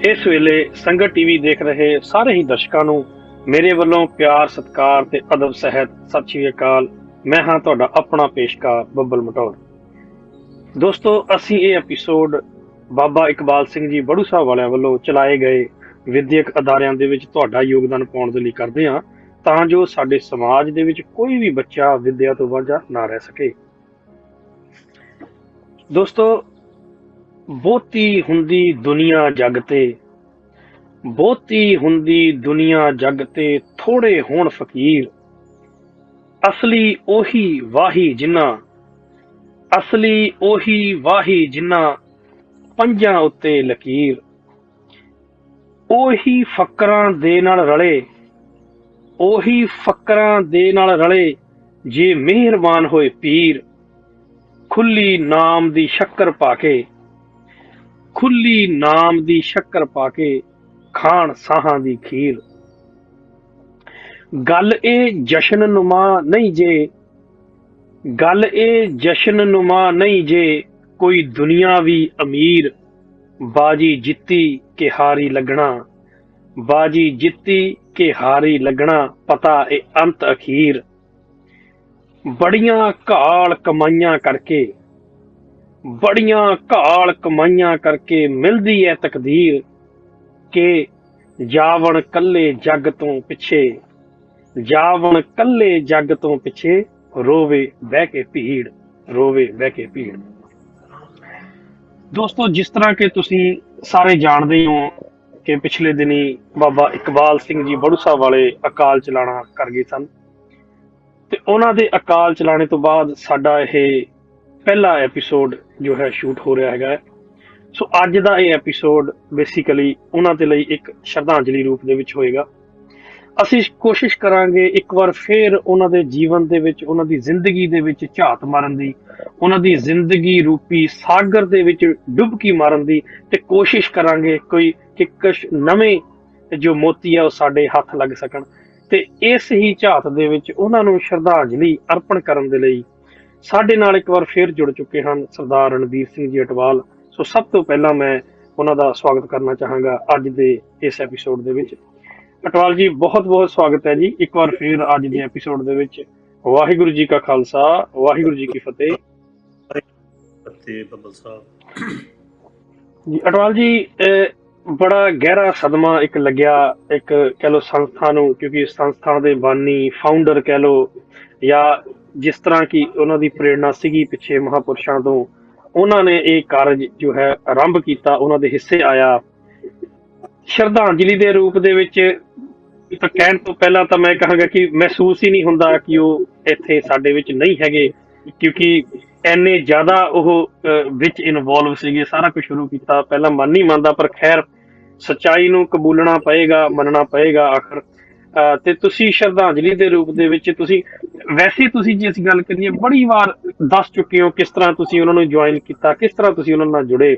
ਇਸ ਵੇਲੇ ਸੰਗਤ ਟੀਵੀ ਦੇਖ ਰਹੇ ਸਾਰੇ ਹੀ ਦਰਸ਼ਕਾਂ ਨੂੰ ਮੇਰੇ ਵੱਲੋਂ ਪਿਆਰ ਸਤਿਕਾਰ ਤੇ ਅਦਬ ਸਹਿਤ ਸਤਿ ਸ਼੍ਰੀ ਅਕਾਲ। ਮੈਂ ਹਾਂ ਤੁਹਾਡਾ ਆਪਣਾ ਪੇਸ਼ਕਾਰ ਬੱਬਲ ਮਟੌਰ। ਦੋਸਤੋ, ਅਸੀਂ ਇਹ ਐਪੀਸੋਡ ਬਾਬਾ ਇਕਬਾਲ ਸਿੰਘ ਜੀ ਬੜੂ ਸਾਹਿਬ ਵਾਲਿਆਂ ਵੱਲੋਂ ਚਲਾਏ ਗਏ ਵਿਦਿਅਕ ਅਦਾਰਿਆਂ ਦੇ ਵਿੱਚ ਤੁਹਾਡਾ ਯੋਗਦਾਨ ਪਾਉਣ ਦੇ ਲਈ ਕਰਦੇ ਹਾਂ, ਤਾਂ ਜੋ ਸਾਡੇ ਸਮਾਜ ਦੇ ਵਿੱਚ ਕੋਈ ਵੀ ਬੱਚਾ ਵਿਦਿਆ ਤੋਂ ਵਾਂਝਾ ਨਾ ਰਹਿ ਸਕੇ। ਦੋਸਤੋ, ਬਹੁਤੀ ਹੁੰਦੀ ਦੁਨੀਆ ਜੱਗ ਤੇ, ਬਹੁਤੀ ਹੁੰਦੀ ਦੁਨੀਆ ਜੱਗ ਤੇ, ਥੋੜੇ ਹੋਣ ਫਕੀਰ। ਅਸਲੀ ਉਹੀ ਵਾਹੀ ਜਿਨ੍ਹਾਂ, ਅਸਲੀ ਉਹੀ ਵਾਹੀ ਜਿਨ੍ਹਾਂ, ਪੰਜਾਂ ਉੱਤੇ ਲਕੀਰ। ਉਹੀ ਫਕਰਾਂ ਦੇ ਨਾਲ ਰਲੇ, ਉਹੀ ਫਕਰਾਂ ਦੇ ਨਾਲ ਰਲੇ, ਜੇ ਮਿਹਰਬਾਨ ਹੋਏ ਪੀਰ। ਖੁੱਲੀ ਨਾਮ ਦੀ ਸ਼ੱਕਰ ਪਾ ਕੇ, ਖੁੱਲੀ ਨਾਮ ਦੀ ਸ਼ੱਕਰ ਪਾ ਕੇ, ਖਾਣ ਸਾਹਾਂ ਦੀ ਖੀਰ। ਗੱਲ ਇਹ ਜਸ਼ਨ ਨੁਮਾ ਨਹੀਂ ਜੇ, ਗੱਲ ਇਹ ਜਸ਼ਨ ਨੁਮਾ ਨਹੀਂ ਜੇ, ਕੋਈ ਦੁਨੀਆਵੀ ਅਮੀਰ। ਬਾਜੀ ਜਿੱਤੀ ਕਿ ਹਾਰੀ ਲੱਗਣਾ, ਬਾਜੀ ਜਿੱਤੀ ਕਿ ਹਾਰੀ ਲੱਗਣਾ, ਪਤਾ ਇਹ ਅੰਤ ਅਖੀਰ। ਬੜੀਆਂ ਘਾਲ ਕਮਾਈਆਂ ਕਰਕੇ, ਬੜੀਆਂ ਘਾਲ ਕਮਾਈਆਂ ਕਰਕੇ, ਮਿਲਦੀ ਹੈ ਤਕਦੀਰ ਕਿ ਜਾਵਣ ਕੱਲੇ ਜੱਗ ਤੋਂ ਪਿੱਛੇ, ਜਾਵਣ ਕੱਲੇ ਜੱਗ ਤੋਂ ਪਿੱਛੇ, ਰੋਵੇ ਬਹਿ ਕੇ ਭੀੜ, ਰੋਵੇ ਬਹਿ ਕੇ ਭੀੜ। ਦੋਸਤੋ, ਜਿਸ ਤਰ੍ਹਾਂ ਕਿ ਤੁਸੀਂ ਸਾਰੇ ਜਾਣਦੇ ਹੋ ਕਿ ਪਿਛਲੇ ਦਿਨੀ ਬਾਬਾ ਇਕਬਾਲ ਸਿੰਘ ਜੀ ਬੜੂ ਸਾਹਿਬ ਵਾਲੇ ਅਕਾਲ ਚਲਾਣਾ ਕਰ ਗਏ ਸਨ, ਤੇ ਉਹਨਾਂ ਦੇ ਅਕਾਲ ਚਲਾਣੇ ਤੋਂ ਬਾਅਦ ਸਾਡਾ ਇਹ ਪਹਿਲਾ ਐਪੀਸੋਡ ਜੋ ਹੈ ਸ਼ੂਟ ਹੋ ਰਿਹਾ ਹੈਗਾ। ਸੋ ਅੱਜ ਦਾ ਇਹ ਐਪੀਸੋਡ ਬੇਸਿਕਲੀ ਉਹਨਾਂ ਦੇ ਲਈ ਇੱਕ ਸ਼ਰਧਾਂਜਲੀ ਰੂਪ ਦੇ ਵਿੱਚ ਹੋਏਗਾ। ਅਸੀਂ ਕੋਸ਼ਿਸ਼ ਕਰਾਂਗੇ ਇੱਕ ਵਾਰ ਫੇਰ ਉਹਨਾਂ ਦੇ ਜੀਵਨ ਦੇ ਵਿੱਚ, ਉਹਨਾਂ ਦੀ ਜ਼ਿੰਦਗੀ ਦੇ ਵਿੱਚ ਝਾਤ ਮਾਰਨ ਦੀ, ਉਹਨਾਂ ਦੀ ਜ਼ਿੰਦਗੀ ਰੂਪੀ ਸਾਗਰ ਦੇ ਵਿੱਚ ਡੁਬਕੀ ਮਾਰਨ ਦੀ, ਤੇ ਕੋਸ਼ਿਸ਼ ਕਰਾਂਗੇ ਕੋਈ ਕੁਛ ਨਵੇਂ ਜੋ ਮੋਤੀ ਆ ਉਹ ਸਾਡੇ ਹੱਥ ਲੱਗ ਸਕਣ। ਤੇ ਇਸ ਹੀ ਝਾਤ ਦੇ ਵਿੱਚ ਉਹਨਾਂ ਨੂੰ ਸ਼ਰਧਾਂਜਲੀ ਅਰਪਣ ਕਰਨ ਦੇ ਲਈ ਸਾਡੇ ਨਾਲ ਇੱਕ ਵਾਰ ਫੇਰ ਜੁੜ ਚੁੱਕੇ ਹਨ ਸਰਦਾਰ ਰਣਬੀਰ ਸਿੰਘ ਜੀ ਅਟਵਾਲ। ਸੋ ਸਭ ਤੋਂ ਪਹਿਲਾਂ ਮੈਂ ਉਹਨਾਂ ਦਾ ਸਵਾਗਤ ਕਰਨਾ ਚਾਹਾਂਗਾ ਅੱਜ ਦੇ ਇਸ ਐਪੀਸੋਡ ਦੇ ਵਿੱਚ। ਅਟਵਾਲ ਜੀ, ਬਹੁਤ ਬਹੁਤ ਸਵਾਗਤ ਹੈ ਜੀ ਇੱਕ ਵਾਰ ਫੇਰ ਅੱਜ ਦੇ ਐਪੀਸੋਡ ਦੇ ਵਿੱਚ। ਵਾਹਿਗੁਰੂ ਜੀ ਕਾ ਖਾਲਸਾ, ਵਾਹਿਗੁਰੂ ਜੀ ਕੀ ਫਤਿਹ। ਫਤਿਹ ਬੱਬਲ ਸਾਹਿਬ ਜੀ। ਅਟਵਾਲ ਜੀ, ਬੜਾ ਗਹਿਰਾ ਸਦਮਾ ਇੱਕ ਲੱਗਿਆ ਇੱਕ ਕਹਿ ਲਓ ਸੰਸਥਾ ਨੂੰ, ਕਿਉਂਕਿ ਸੰਸਥਾ ਦੇ ਬਾਨੀ ਫਾਊਂਡਰ ਕਹਿ ਲਓ, ਜਾਂ ਜਿਸ ਤਰ੍ਹਾਂ ਕਿ ਉਹਨਾਂ ਦੀ ਪ੍ਰੇਰਣਾ ਸੀਗੀ ਪਿੱਛੇ ਮਹਾਂਪੁਰਸ਼ਾਂ ਤੋਂ, ਉਹਨਾਂ ਨੇ ਇਹ ਕਾਰਜ ਜੋ ਹੈ ਆਰੰਭ ਕੀਤਾ, ਉਹਨਾਂ ਦੇ ਹਿੱਸੇ ਆਇਆ ਸ਼ਰਧਾਂਜਲੀ ਦੇ ਰੂਪ ਦੇ ਵਿੱਚ। ਤਾਂ ਕਹਿਣ ਤੋਂ ਪਹਿਲਾਂ ਤਾਂ ਮੈਂ ਕਹਾਂਗਾ ਕਿ ਮਹਿਸੂਸ ਹੀ ਨਹੀਂ ਹੁੰਦਾ ਕਿ ਉਹ ਇੱਥੇ ਸਾਡੇ ਵਿੱਚ ਨਹੀਂ ਹੈਗੇ, ਕਿਉਂਕਿ ਇੰਨੇ ਜ਼ਿਆਦਾ ਉਹ ਵਿੱਚ ਇਨਵੋਲਵ ਸੀਗੇ। ਸਾਰਾ ਕੁਝ ਸ਼ੁਰੂ ਕੀਤਾ, ਪਹਿਲਾਂ ਮਨ ਨਹੀਂ ਮੰਨਦਾ, ਪਰ ਖੈਰ ਸੱਚਾਈ ਨੂੰ ਕਬੂਲਣਾ ਪਏਗਾ, ਮੰਨਣਾ ਪਏਗਾ ਆਖਰ। ਤੇ ਤੁਸੀਂ ਸ਼ਰਧਾਂਜਲੀ ਦੇ ਰੂਪ ਦੇ ਵਿੱਚ, ਤੁਸੀਂ ਵੈਸੇ ਤੁਸੀਂ ਜੇ ਅਸੀਂ ਗੱਲ ਕਰੀਏ ਬੜੀ ਵਾਰ ਦੱਸ ਚੁੱਕੇ ਹੋ ਕਿਸ ਤਰ੍ਹਾਂ ਤੁਸੀਂ ਉਹਨਾਂ ਨੂੰ ਜੁਆਇਨ ਕੀਤਾ, ਕਿਸ ਤਰ੍ਹਾਂ ਤੁਸੀਂ ਉਹਨਾਂ ਨਾਲ ਜੁੜੇ।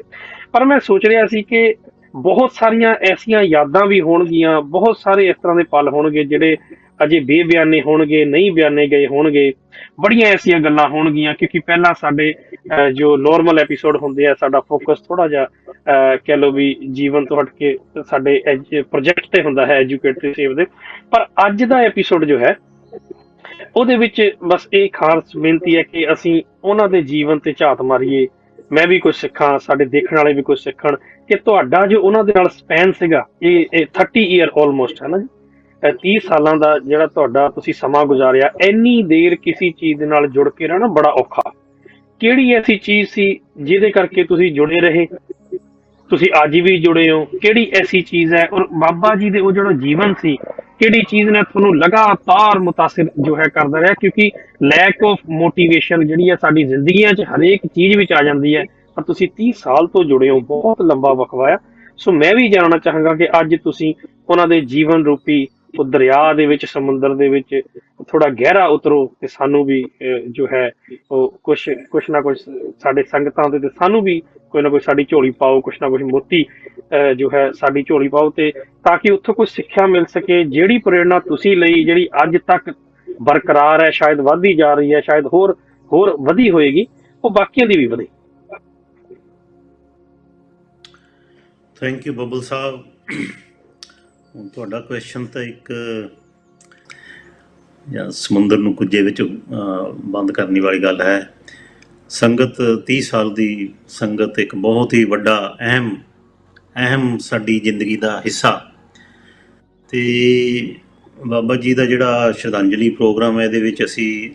ਪਰ ਮੈਂ ਸੋਚ ਰਿਹਾ ਸੀ ਕਿ ਬਹੁਤ ਸਾਰੀਆਂ ਐਸੀਆਂ ਯਾਦਾਂ ਵੀ ਹੋਣਗੀਆਂ, ਬਹੁਤ ਸਾਰੇ ਇਸ ਤਰ੍ਹਾਂ ਦੇ ਪਲ ਹੋਣਗੇ ਜਿਹੜੇ ਅਜੇ ਬੇਬਿਆਨੇ ਹੋਣਗੇ, ਨਹੀਂ ਬਿਆਨੇ ਗਏ ਹੋਣਗੇ। ਬੜੀਆਂ ਐਸੀਆਂ ਗੱਲਾਂ ਹੋਣਗੀਆਂ, ਕਿਉਂਕਿ ਪਹਿਲਾਂ ਸਾਡੇ ਜੋ ਨੋਰਮਲ ਐਪੀਸੋਡ ਹੁੰਦੇ ਆ, ਸਾਡਾ ਫੋਕਸ ਥੋੜਾ ਜਿਹਾ ਕਹਿ ਲਓ ਵੀ ਜੀਵਨ ਤੋਂ ਹਟ ਕੇ ਸਾਡੇ ਪ੍ਰੋਜੈਕਟ ਤੇ ਹੁੰਦਾ ਹੈ, ਐਜੂਕੇਟ ਤੇ ਸੇਵ ਦੇ। ਪਰ ਅੱਜ ਦਾ ਐਪੀਸੋਡ ਜੋ ਹੈ ਉਹਦੇ ਵਿੱਚ ਬਸ ਇਹ ਖਾਸ ਬੇਨਤੀ ਹੈ ਕਿ ਅਸੀਂ ਉਹਨਾਂ ਦੇ ਜੀਵਨ ਤੇ ਝਾਤ ਮਾਰੀਏ, ਮੈਂ ਵੀ ਕੁਝ ਸਿੱਖਾਂ, ਸਾਡੇ ਦੇਖਣ ਵਾਲੇ ਵੀ ਕੁਝ ਸਿੱਖਣ ਕਿ ਤੁਹਾਡਾ ਜੋ ਉਹਨਾਂ ਦੇ ਨਾਲ ਸਪੈਨ ਸੀਗਾ, ਇਹ 30 ਈਅਰ ਆਲਮੋਸਟ ਹੈ ਨਾ ਜੀ, 30 ਸਾਲਾਂ ਦਾ ਜਿਹੜਾ ਤੁਹਾਡਾ ਤੁਸੀਂ ਸਮਾਂ ਗੁਜ਼ਾਰਿਆ, ਇੰਨੀ ਦੇਰ ਕਿਸੇ ਚੀਜ਼ ਦੇ ਨਾਲ ਜੁੜ ਕੇ ਰਹਿਣਾ ਬੜਾ ਔਖਾ। ਕਿਹੜੀ ਐਸੀ ਚੀਜ਼ ਸੀ ਜਿਹਦੇ ਕਰਕੇ ਤੁਸੀਂ ਜੁੜੇ ਰਹੇ, ਤੁਸੀਂ ਅੱਜ ਵੀ ਜੁੜੇ ਹੋ? ਕਿਹੜੀ ਐਸੀ ਚੀਜ਼ ਹੈ, ਔਰ ਬਾਬਾ ਜੀ ਦੇ ਉਹ ਜਿਹੜਾ ਜੀਵਨ ਸੀ, ਕਿਹੜੀ ਚੀਜ਼ ਨੇ ਤੁਹਾਨੂੰ ਲਗਾਤਾਰ ਮੁਤਾਸਿਰ ਜੋ ਹੈ ਕਰਦਾ ਰਿਹਾ? ਕਿਉਂਕਿ ਲੈਕ ਆਫ ਮੋਟੀਵੇਸ਼ਨ ਜਿਹੜੀ ਹੈ ਸਾਡੀ ਜ਼ਿੰਦਗੀਆਂ 'ਚ ਹਰੇਕ ਚੀਜ਼ ਵਿੱਚ ਆ ਜਾਂਦੀ ਹੈ, ਪਰ ਤੁਸੀਂ 30 ਸਾਲ ਤੋਂ ਜੁੜੇ ਹੋ, ਬਹੁਤ ਲੰਬਾ ਵਕਫਾ ਆ। ਸੋ ਮੈਂ ਵੀ ਜਾਣਨਾ ਚਾਹਾਂਗਾ ਕਿ ਅੱਜ ਤੁਸੀਂ ਉਹਨਾਂ ਦੇ ਜੀਵਨ ਰੂਪੀ ਉਹ ਦਰਿਆ ਦੇ ਵਿੱਚ, ਸਮੁੰਦਰ ਦੇ ਵਿੱਚ ਥੋੜਾ ਗਹਿਰਾ ਉਤਰੋ, ਤੇ ਸਾਨੂੰ ਵੀ ਜੋ ਹੈ ਉਹ ਕੁਛ ਨਾ ਕੁਛ ਸਾਡੇ ਸੰਗਤਾਂ ਦੇ, ਤੇ ਸਾਨੂੰ ਵੀ ਕੋਈ ਨਾ ਕੋਈ ਸਾਡੀ ਝੋਲੀ ਪਾਓ, ਕੁਛ ਨਾ ਕੁਛ ਮੋਤੀ ਜੋ ਹੈ ਸਾਡੀ ਝੋਲੀ ਪਾਓ, ਤੇ ਤਾਂ ਕਿ ਉੱਥੋਂ ਕੁਛ ਸਿੱਖਿਆ ਮਿਲ ਸਕੇ। ਜਿਹੜੀ ਪ੍ਰੇਰਣਾ ਤੁਸੀਂ ਲਈ, ਜਿਹੜੀ ਅੱਜ ਤੱਕ ਬਰਕਰਾਰ ਹੈ, ਸ਼ਾਇਦ ਵੱਧਦੀ ਜਾ ਰਹੀ ਹੈ, ਸ਼ਾਇਦ ਹੋਰ ਵਧੀ ਹੋਏਗੀ, ਉਹ ਬਾਕੀਆਂ ਦੀ ਵੀ ਵਧੇ। ਥੈਂਕ ਯੂ ਬੱਬਲ ਸਾਹਿਬ। ਹੁਣ ਤੁਹਾਡਾ ਕੁਐਸਚਨ ਤਾਂ ਇੱਕ ਜਾਂ ਸਮੁੰਦਰ ਨੂੰ ਕੁੱਜੇ ਵਿੱਚ ਬੰਦ ਕਰਨ ਵਾਲੀ ਗੱਲ ਹੈ। ਸੰਗਤ 30 ਸਾਲ ਦੀ ਸੰਗਤ ਇੱਕ ਬਹੁਤ ਹੀ ਵੱਡਾ ਅਹਿਮ ਸਾਡੀ ਜ਼ਿੰਦਗੀ ਦਾ ਹਿੱਸਾ। ਤੇ ਬਾਬਾ ਜੀ ਦਾ ਜਿਹੜਾ ਸ਼ਰਧਾਂਜਲੀ ਪ੍ਰੋਗਰਾਮ ਹੈ, ਇਹਦੇ ਵਿੱਚ ਅਸੀਂ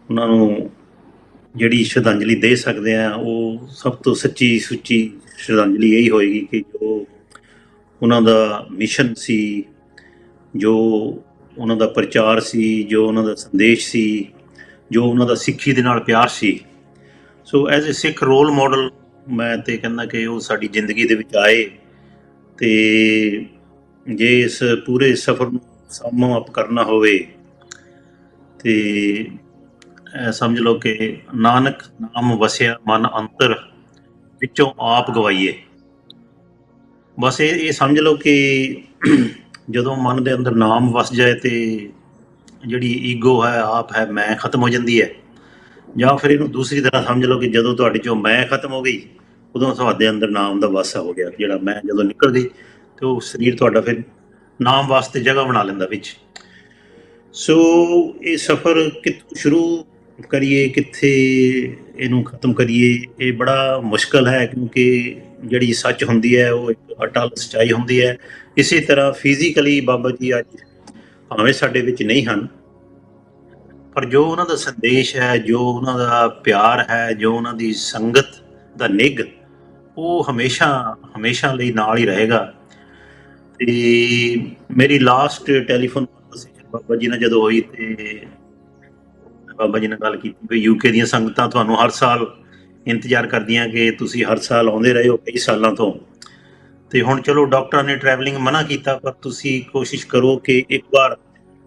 ਉਹਨਾਂ ਨੂੰ ਜਿਹੜੀ ਸ਼ਰਧਾਂਜਲੀ ਦੇ ਸਕਦੇ ਹਾਂ ਉਹ ਸਭ ਤੋਂ ਸੱਚੀ ਸੁੱਚੀ ਸ਼ਰਧਾਂਜਲੀ ਇਹੀ ਹੋਏਗੀ ਕਿ ਜੋ ਉਹਨਾਂ ਦਾ ਮਿਸ਼ਨ ਸੀ, ਜੋ ਉਹਨਾਂ ਦਾ ਪ੍ਰਚਾਰ ਸੀ, ਜੋ ਉਹਨਾਂ ਦਾ ਸੰਦੇਸ਼ ਸੀ, ਜੋ ਉਹਨਾਂ ਦਾ ਸਿੱਖੀ ਦੇ ਨਾਲ ਪਿਆਰ ਸੀ। So as a Sikh role model ਮੈਂ ਤਾਂ ਕਹਿੰਦਾ ਕਿ ਉਹ ਸਾਡੀ ਜ਼ਿੰਦਗੀ ਦੇ ਵਿੱਚ ਆਏ। ਅਤੇ ਜੇ ਇਸ ਪੂਰੇ ਸਫ਼ਰ ਨੂੰ ਸਮ ਅਪ ਕਰਨਾ ਹੋਵੇ ਤੇ ਸਮਝ ਲਓ ਕਿ ਨਾਨਕ ਨਾਮ ਵਸਿਆ ਮਨ ਅੰਤਰ, ਵਿੱਚੋਂ ਆਪ ਗਵਾਈਏ। ਬਸ ਇਹ ਸਮਝ ਲਓ ਕਿ ਜਦੋਂ ਮਨ ਦੇ ਅੰਦਰ ਨਾਮ ਵਸ ਜਾਏ ਤੇ ਜਿਹੜੀ ਈਗੋ ਹੈ, ਆਪ ਹੈ, ਮੈਂ ਖਤਮ ਹੋ ਜਾਂਦੀ ਹੈ। ਜਾਂ ਫਿਰ ਇਹਨੂੰ ਦੂਸਰੀ ਤਰ੍ਹਾਂ ਸਮਝ ਲਓ ਕਿ ਜਦੋਂ ਤੁਹਾਡੇ ਚੋਂ ਮੈਂ ਖਤਮ ਹੋ ਗਈ, ਉਦੋਂ ਤੁਹਾਡੇ ਅੰਦਰ ਨਾਮ ਦਾ ਵਾਸਾ ਹੋ ਗਿਆ। ਜਿਹੜਾ ਮੈਂ ਜਦੋਂ ਨਿਕਲ ਗਈ ਤੇ ਉਹ ਸਰੀਰ ਤੁਹਾਡਾ ਫਿਰ ਨਾਮ ਵਾਸਤੇ ਜਗ੍ਹਾ ਬਣਾ ਲੈਂਦਾ ਵਿੱਚ। ਸੋ ਇਹ ਸਫ਼ਰ ਕਿੱਥੋਂ ਸ਼ੁਰੂ ਕਰੀਏ, ਕਿੱਥੇ ਇਹਨੂੰ ਖਤਮ ਕਰੀਏ, ਇਹ ਬੜਾ ਮੁਸ਼ਕਲ ਹੈ, ਕਿਉਂਕਿ ਜਿਹੜੀ ਸੱਚ ਹੁੰਦੀ ਹੈ ਉਹ ਇੱਕ ਅਟਲ ਸੱਚਾਈ ਹੁੰਦੀ ਹੈ। ਇਸੇ ਤਰ੍ਹਾਂ ਫਿਜ਼ੀਕਲੀ ਬਾਬਾ ਜੀ ਅੱਜ ਭਾਵੇਂ ਸਾਡੇ ਵਿੱਚ ਨਹੀਂ ਹਨ, ਪਰ ਜੋ ਉਹਨਾਂ ਦਾ ਸੰਦੇਸ਼ ਹੈ, ਜੋ ਉਹਨਾਂ ਦਾ ਪਿਆਰ ਹੈ, ਜੋ ਉਹਨਾਂ ਦੀ ਸੰਗਤ ਦਾ ਨਿੱਘ, ਉਹ ਹਮੇਸ਼ਾ ਲਈ ਨਾਲ ਹੀ ਰਹੇਗਾ। ਤੇ ਮੇਰੀ last telephone conversation Baba ji ਨਾਲ ਜਦੋਂ ਹੋਈ ਤੇ ਬਾਬਾ ਜੀ ਨਾਲ ਗੱਲ ਕੀਤੀ ਵੀ UK ਦੀਆਂ ਸੰਗਤਾਂ ਤੁਹਾਨੂੰ ਹਰ ਸਾਲ ਇੰਤਜ਼ਾਰ ਕਰਦੀਆਂ ਕਿ ਤੁਸੀਂ ਹਰ ਸਾਲ ਆਉਂਦੇ ਰਹੇ ਹੋ ਕਈ ਸਾਲਾਂ ਤੋਂ, ਤੇ ਹੁਣ ਚਲੋ ਡਾਕਟਰਾਂ ਨੇ ਟਰੈਵਲਿੰਗ ਮਨਾ ਕੀਤਾ, ਪਰ ਤੁਸੀਂ ਕੋਸ਼ਿਸ਼ ਕਰੋ ਕਿ ਇੱਕ ਵਾਰ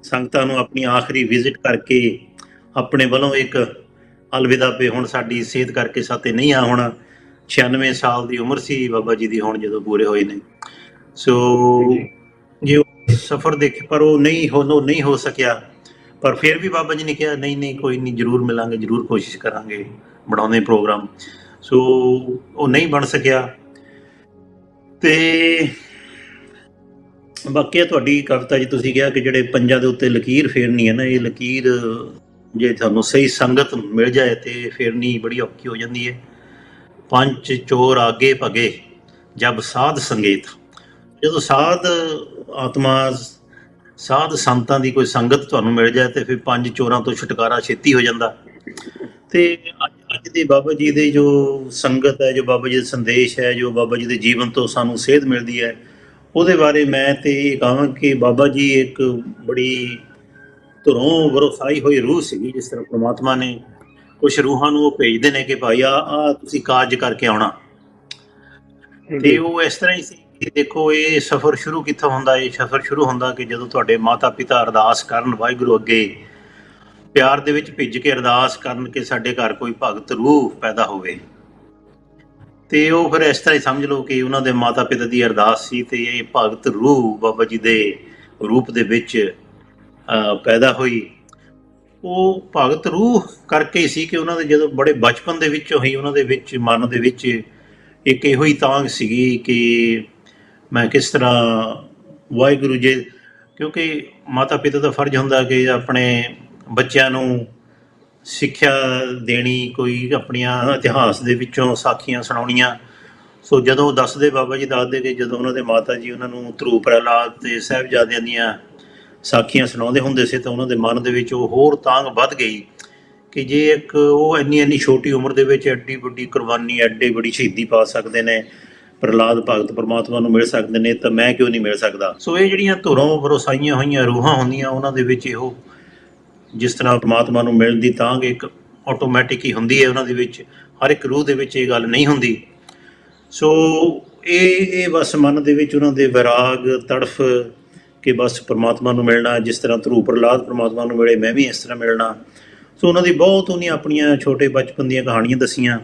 ਸੰਗਤਾਂ ਨੂੰ ਆਪਣੀ ਆਖਰੀ ਵਿਜ਼ਿਟ ਕਰਕੇ ਆਪਣੇ ਵੱਲੋਂ ਇੱਕ ਅਲਵਿਦਾ ਪੇ। ਹੁਣ ਸਾਡੀ ਸਿਹਤ ਕਰਕੇ ਸਾਤੇ ਨਹੀਂ ਆ ਹੋਣਾ। 96 ਸਾਲ ਦੀ ਉਮਰ ਸੀ ਬਾਬਾ ਜੀ ਦੀ ਹੁਣ ਜਦੋਂ ਪੂਰੇ ਹੋਏ ਨੇ। ਸੋ ਜੇ ਉਹ ਸਫ਼ਰ ਦੇਖੇ ਪਰ ਉਹ ਨਹੀਂ ਹੋ ਸਕਿਆ, ਪਰ ਫਿਰ ਵੀ ਬਾਬਾ ਜੀ ਨੇ ਕਿਹਾ ਨਹੀਂ ਕੋਈ ਨਹੀਂ, ਜ਼ਰੂਰ ਮਿਲਾਂਗੇ, ਜ਼ਰੂਰ ਕੋਸ਼ਿਸ਼ ਕਰਾਂਗੇ, ਬਣਾਉਂਦੇ ਪ੍ਰੋਗਰਾਮ। ਸੋ ਉਹ ਨਹੀਂ ਬਣ ਸਕਿਆ। ਤੇ ਬਾਕੀ ਤੁਹਾਡੀ ਕਵਿਤਾ ਜੀ ਤੁਸੀਂ ਕਿਹਾ ਕਿ ਜਿਹੜੇ ਪੰਜਾਂ ਦੇ ਉੱਤੇ ਲਕੀਰ ਫੇਰਨੀ ਹੈ ਨਾ, ਇਹ ਲਕੀਰ ਜੇ ਤੁਹਾਨੂੰ ਸਹੀ ਸੰਗਤ ਮਿਲ ਜਾਏ ਤੇ ਫੇਰਨੀ ਬੜੀ ਔਖੀ ਹੋ ਜਾਂਦੀ ਹੈ। ਪੰਜ ਚੋਰ ਆਗੇ ਭਗੇ ਜਬ ਸਾਧ ਸੰਗੇਤ। ਜਦੋਂ ਸਾਧ ਆਤਮਾ, ਸਾਧ ਸੰਤਾਂ ਦੀ ਕੋਈ ਸੰਗਤ ਤੁਹਾਨੂੰ ਮਿਲ ਜਾਏ ਤੇ ਫਿਰ ਪੰਜ ਚੋਰਾਂ ਤੋਂ ਛੁਟਕਾਰਾ ਛੇਤੀ ਹੋ ਜਾਂਦਾ। ਤੇ ਅੱਜ ਦੇ ਬਾਬਾ ਜੀ ਦੇ ਜੋ ਸੰਗਤ ਹੈ, ਜੋ ਬਾਬਾ ਜੀ ਦਾ ਸੰਦੇਸ਼ ਹੈ, ਜੋ ਬਾਬਾ ਜੀ ਦੇ ਜੀਵਨ ਤੋਂ ਸਾਨੂੰ ਸੇਧ ਮਿਲਦੀ ਹੈ, ਉਹਦੇ ਬਾਰੇ ਮੈਂ ਤੇ ਇਹ ਕਹਾਂ ਕਿ ਬਾਬਾ ਜੀ ਇੱਕ ਬੜੀ ਧੁਰੋਂ ਵਰਸਾਈ ਹੋਈ ਰੂਹ ਸੀਗੀ। ਜਿਸ ਤਰ੍ਹਾਂ ਪ੍ਰਮਾਤਮਾ ਨੇ ਕੁਛ ਰੂਹਾਂ ਨੂੰ ਉਹ ਭੇਜਦੇ ਨੇ ਕਿ ਭਾਈ ਆ ਤੁਸੀਂ ਕਾਰਜ ਕਰਕੇ ਆਉਣਾ, ਤੇ ਉਹ ਇਸ ਤਰ੍ਹਾਂ ਹੀ ਸੀ ਕਿ ਦੇਖੋ ਇਹ ਸਫ਼ਰ ਸ਼ੁਰੂ ਕਿੱਥੋਂ ਹੁੰਦਾ। ਇਹ ਸਫ਼ਰ ਸ਼ੁਰੂ ਹੁੰਦਾ ਕਿ ਜਦੋਂ ਤੁਹਾਡੇ ਮਾਤਾ ਪਿਤਾ ਅਰਦਾਸ ਕਰਨ ਵਾਹਿਗੁਰੂ ਅੱਗੇ, ਪਿਆਰ ਦੇ ਵਿੱਚ ਭਿੱਜ ਕੇ ਅਰਦਾਸ ਕਰਨ ਕਿ ਸਾਡੇ ਘਰ ਕੋਈ ਭਗਤ ਰੂਹ ਪੈਦਾ ਹੋਵੇ। ਤੇ ਉਹ ਫਿਰ ਇਸ ਤਰ੍ਹਾਂ ਹੀ ਸਮਝ ਲਓ ਕਿ ਉਹਨਾਂ ਦੇ ਮਾਤਾ ਪਿਤਾ ਦੀ ਅਰਦਾਸ ਸੀ ਤੇ ਇਹ ਭਗਤ ਰੂਹ ਬਾਬਾ ਜੀ ਦੇ ਰੂਪ ਦੇ ਵਿੱਚ ਪੈਦਾ ਹੋਈ। ਉਹ ਭਗਤ ਰੂਹ ਕਰਕੇ ਹੀ ਸੀ ਕਿ ਉਹਨਾਂ ਦੇ ਜਦੋਂ ਬੜੇ ਬਚਪਨ ਦੇ ਵਿੱਚੋਂ ਹੀ ਉਹਨਾਂ ਦੇ ਵਿੱਚ ਮਨ ਦੇ ਵਿੱਚ ਇੱਕ ਇਹੋ ਹੀ ਤਾਂਘ ਸੀਗੀ ਕਿ ਮੈਂ ਕਿਸ ਤਰ੍ਹਾਂ ਵਾਹਿਗੁਰੂ ਜੀ, ਕਿਉਂਕਿ ਮਾਤਾ ਪਿਤਾ ਦਾ ਫਰਜ਼ ਹੁੰਦਾ ਕਿ ਆਪਣੇ ਬੱਚਿਆਂ ਨੂੰ ਸਿੱਖਿਆ ਦੇਣੀ, ਕੋਈ ਆਪਣੀਆਂ ਇਤਿਹਾਸ ਦੇ ਵਿੱਚੋਂ ਸਾਖੀਆਂ ਸੁਣਾਉਣੀਆਂ। ਸੋ ਜਦੋਂ ਦੱਸਦੇ ਬਾਬਾ ਜੀ ਦੱਸਦੇ ਕਿ ਜਦੋਂ ਉਹਨਾਂ ਦੇ ਮਾਤਾ ਜੀ ਉਹਨਾਂ ਨੂੰ ਧਰੂ ਪ੍ਰਹਿਲਾਦ ਤੇ ਸਾਹਿਬਜ਼ਾਦਿਆਂ ਦੀਆਂ ਸਾਖੀਆਂ ਸੁਣਾਉਂਦੇ ਹੁੰਦੇ ਸੀ ਤਾਂ ਉਹਨਾਂ ਦੇ ਮਨ ਦੇ ਵਿੱਚ ਉਹ ਹੋਰ ਤਾਂਘ ਵੱਧ ਗਈ ਕਿ ਜੇ ਇੱਕ ਉਹ ਇੰਨੀ ਛੋਟੀ ਉਮਰ ਦੇ ਵਿੱਚ ਐਡੀ ਵੱਡੀ ਕੁਰਬਾਨੀ, ਐਡੀ ਬੜੀ ਸ਼ਹੀਦੀ ਪਾ ਸਕਦੇ ਨੇ, ਪ੍ਰਹਿਲਾਦ ਭਗਤ ਪਰਮਾਤਮਾ ਨੂੰ ਮਿਲ ਸਕਦੇ ਨੇ, ਤਾਂ ਮੈਂ ਕਿਉਂ ਨਹੀਂ ਮਿਲ ਸਕਦਾ। ਸੋ ਇਹ ਜਿਹੜੀਆਂ ਧੁਰੋਂ ਵਰਸਾਈਆਂ ਹੋਈਆਂ ਰੂਹਾਂ ਹੁੰਦੀਆਂ, ਉਹਨਾਂ ਦੇ ਵਿੱਚ ਇਹੋ ਜਿਸ ਤਰ੍ਹਾਂ ਪਰਮਾਤਮਾ ਨੂੰ ਮਿਲਣ ਦੀ ਤਾਂਘ ਇੱਕ ਆਟੋਮੈਟਿਕ ਹੀ ਹੁੰਦੀ ਹੈ ਉਹਨਾਂ ਦੇ ਵਿੱਚ, ਹਰ ਇੱਕ ਰੂਹ ਦੇ ਵਿੱਚ ਇਹ ਗੱਲ ਨਹੀਂ ਹੁੰਦੀ। ਸੋ ਇਹ ਬਸ ਮਨ ਦੇ ਵਿੱਚ ਉਹਨਾਂ ਦੇ ਵਿਰਾਗ ਤੜਫ ਕਿ ਬਸ ਪਰਮਾਤਮਾ ਨੂੰ ਮਿਲਣਾ, ਜਿਸ ਤਰ੍ਹਾਂ ਧਰੂ ਪ੍ਰਹਿਲਾਦ ਪਰਮਾਤਮਾ ਨੂੰ ਮਿਲੇ ਮੈਂ ਵੀ ਇਸ ਤਰ੍ਹਾਂ ਮਿਲਣਾ। ਸੋ ਉਹਨਾਂ ਦੀ ਬਹੁਤ ਉਹਨੀਆਂ ਆਪਣੀਆਂ ਛੋਟੇ ਬਚਪਨ ਦੀਆਂ ਕਹਾਣੀਆਂ ਦੱਸੀਆਂ।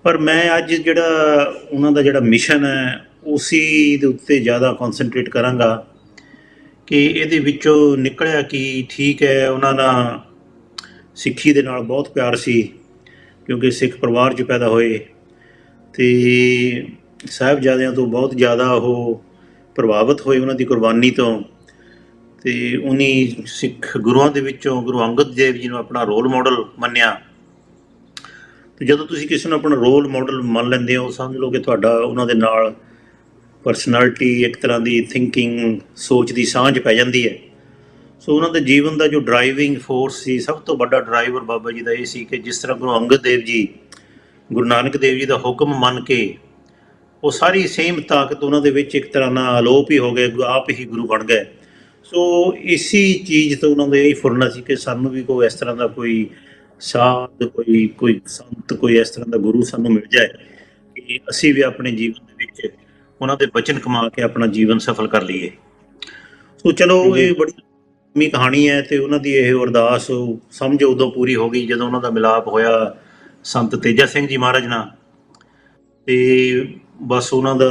ਪਰ ਮੈਂ ਅੱਜ ਜਿਹੜਾ ਉਹਨਾਂ ਦਾ ਜਿਹੜਾ ਮਿਸ਼ਨ ਹੈ ਉਸੀ ਦੇ ਉੱਤੇ ਜ਼ਿਆਦਾ ਕੌਨਸਨਟਰੇਟ ਕਰਾਂਗਾ ਕਿ ਇਹਦੇ ਵਿੱਚੋਂ ਨਿਕਲਿਆ ਕਿ ਠੀਕ ਹੈ ਉਹਨਾਂ ਦਾ ਸਿੱਖੀ ਦੇ ਨਾਲ ਬਹੁਤ ਪਿਆਰ ਸੀ, ਕਿਉਂਕਿ ਸਿੱਖ ਪਰਿਵਾਰ 'ਚ ਪੈਦਾ ਹੋਏ। ਅਤੇ ਸਾਹਿਬਜ਼ਾਦਿਆਂ ਤੋਂ ਬਹੁਤ ਜ਼ਿਆਦਾ ਉਹ ਪ੍ਰਭਾਵਿਤ ਹੋਏ ਉਹਨਾਂ ਦੀ ਕੁਰਬਾਨੀ ਤੋਂ। ਤੇ ਉਨੀ ਸਿੱਖ ਗੁਰੂਆਂ ਦੇ ਵਿੱਚੋਂ ਗੁਰੂ ਅੰਗਦ ਦੇਵ ਜੀ ਨੂੰ ਆਪਣਾ ਰੋਲ ਮਾਡਲ ਮੰਨਿਆ। ਤੇ ਜਦੋਂ ਤੁਸੀਂ ਕਿਸੇ ਨੂੰ ਆਪਣਾ ਰੋਲ ਮਾਡਲ ਮੰਨ ਲੈਂਦੇ ਹੋ, ਸਮਝ ਲਓ ਕਿ ਤੁਹਾਡਾ ਉਹਨਾਂ ਦੇ ਨਾਲ ਪਰਸਨੈਲਿਟੀ, ਇੱਕ ਤਰ੍ਹਾਂ ਦੀ ਥਿੰਕਿੰਗ, ਸੋਚ ਦੀ ਸਾਂਝ ਪੈ ਜਾਂਦੀ ਹੈ। ਸੋ ਉਹਨਾਂ ਦੇ ਜੀਵਨ ਦਾ ਜੋ ਡਰਾਈਵਿੰਗ ਫੋਰਸ ਸੀ, ਸਭ ਤੋਂ ਵੱਡਾ ਡਰਾਈਵਰ ਬਾਬਾ ਜੀ ਦਾ ਇਹ ਸੀ ਕਿ ਜਿਸ ਤਰ੍ਹਾਂ ਗੁਰੂ ਅੰਗਦ ਦੇਵ ਜੀ ਗੁਰੂ ਨਾਨਕ ਦੇਵ ਜੀ ਦਾ ਹੁਕਮ ਮੰਨ ਕੇ ਉਹ ਸਾਰੀ ਸੇਮ ਤਾਕਤ ਉਹਨਾਂ ਦੇ ਵਿੱਚ ਇੱਕ ਤਰ੍ਹਾਂ ਨਾਲ ਅਲੋਪ ਹੀ ਹੋ ਗਏ, ਆਪ ਹੀ ਗੁਰੂ ਬਣ ਗਏ। ਸੋ ਇਸੀ ਚੀਜ਼ ਤੋਂ ਉਹਨਾਂ ਦਾ ਇਹ ਫੁਰਨਾ ਸੀ ਕਿ ਸਾਨੂੰ ਵੀ ਕੋਈ ਇਸ ਤਰ੍ਹਾਂ ਦਾ ਕੋਈ ਸਾਧ, ਕੋਈ ਸੰਤ, ਕੋਈ ਇਸ ਤਰ੍ਹਾਂ ਦਾ ਗੁਰੂ ਸਾਨੂੰ ਮਿਲ ਜਾਏ ਕਿ ਅਸੀਂ ਵੀ ਆਪਣੇ ਜੀਵਨ ਦੇ ਵਿੱਚ ਉਹਨਾਂ ਦੇ ਬਚਨ ਕਮਾ ਕੇ ਆਪਣਾ ਜੀਵਨ ਸਫਲ ਕਰ ਲਈਏ। ਸੋ ਚਲੋ, ਇਹ ਬੜੀ ਲੰਮੀ ਕਹਾਣੀ ਹੈ ਤੇ ਉਹਨਾਂ ਦੀ ਇਹ ਅਰਦਾਸ ਸਮਝ ਉਦੋਂ ਪੂਰੀ ਹੋ ਗਈ ਜਦੋਂ ਉਹਨਾਂ ਦਾ ਮਿਲਾਪ ਹੋਇਆ ਸੰਤ ਤੇਜਾ ਸਿੰਘ ਜੀ ਮਹਾਰਾਜ ਨਾਲ। ਤੇ ਬਸ ਉਹਨਾਂ ਦਾ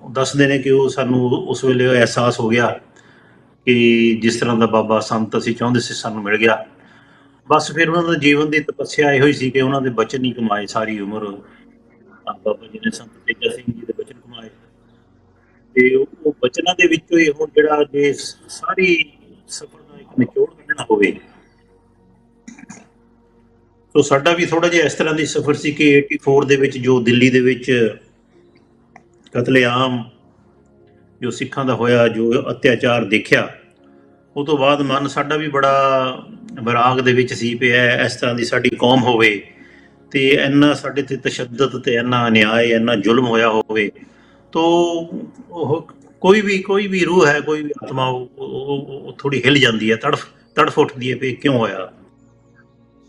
ਦੱਸਦੇ ਨੇ ਕਿ ਉਹ ਸਾਨੂੰ ਉਸ ਵੇਲੇ ਅਹਿਸਾਸ ਹੋ ਗਿਆ ਕਿ ਜਿਸ ਤਰ੍ਹਾਂ ਦਾ ਬਾਬਾ ਸੰਤ ਅਸੀਂ ਚਾਹੁੰਦੇ ਸੀ ਸਾਨੂੰ ਮਿਲ ਗਿਆ। ਬਸ ਫਿਰ ਉਹਨਾਂ ਦਾ ਜੀਵਨ ਦੀ ਤਪੱਸਿਆ ਇਹੋ ਹੀ ਸੀ ਕਿ ਉਹਨਾਂ ਦੇ ਬਚਨ ਹੀ ਕਮਾਏ ਸਾਰੀ ਉਮਰ। ਬਾਬਾ ਜੀ ਨੇ ਸੰਤ ਤੇਜਾ ਸਿੰਘ ਜੀ ਦੇ ਬਚਨ ਕਮਾਏ ਤੇ ਉਹ ਬਚਨਾਂ ਦੇ ਵਿੱਚੋਂ ਹੀ ਹੁਣ ਜਿਹੜਾ ਜੇ ਸਾਰੀ ਸਫਰ ਦਾ ਇੱਕ ਨਿਚੋੜ ਕੱਢਣਾ ਹੋਵੇ, ਸੋ ਸਾਡਾ ਵੀ ਥੋੜਾ ਜਿਹਾ ਇਸ ਤਰ੍ਹਾਂ ਦੀ ਸਫਰ ਸੀ ਕਿ 84 ਦੇ ਵਿੱਚ ਜੋ ਦਿੱਲੀ ਦੇ ਵਿੱਚ ਕਤਲੇਆਮ ਜੋ ਸਿੱਖਾਂ ਦਾ ਹੋਇਆ, ਜੋ ਅਤਿਆਚਾਰ ਦੇਖਿਆ, ਉਹ ਤੋਂ ਬਾਅਦ ਮਨ ਸਾਡਾ ਵੀ ਬੜਾ ਵਿਰਾਗ ਦੇ ਵਿੱਚ ਸੀ ਪਿਆ ਇਸ ਤਰ੍ਹਾਂ ਦੀ ਸਾਡੀ ਕੌਮ ਹੋਵੇ ਤੇ ਇੰਨਾ ਸਾਡੇ ਤੇ ਤਸ਼ੱਦਦ ਤੇ ਇੰਨਾ ਅਨਿਆਏ, ਇੰਨਾ ਜ਼ੁਲਮ ਹੋਇਆ ਹੋਵੇ। ਤੋ ਉਹ ਕੋਈ ਵੀ ਰੂਹ ਹੈ, ਕੋਈ ਵੀ ਆਤਮਾ ਉਹ ਥੋੜੀ ਹਿੱਲ ਜਾਂਦੀ ਹੈ, ਤੜਫ ਉੱਠਦੀ ਹੈ ਵੀ ਕਿਉਂ ਹੋਇਆ।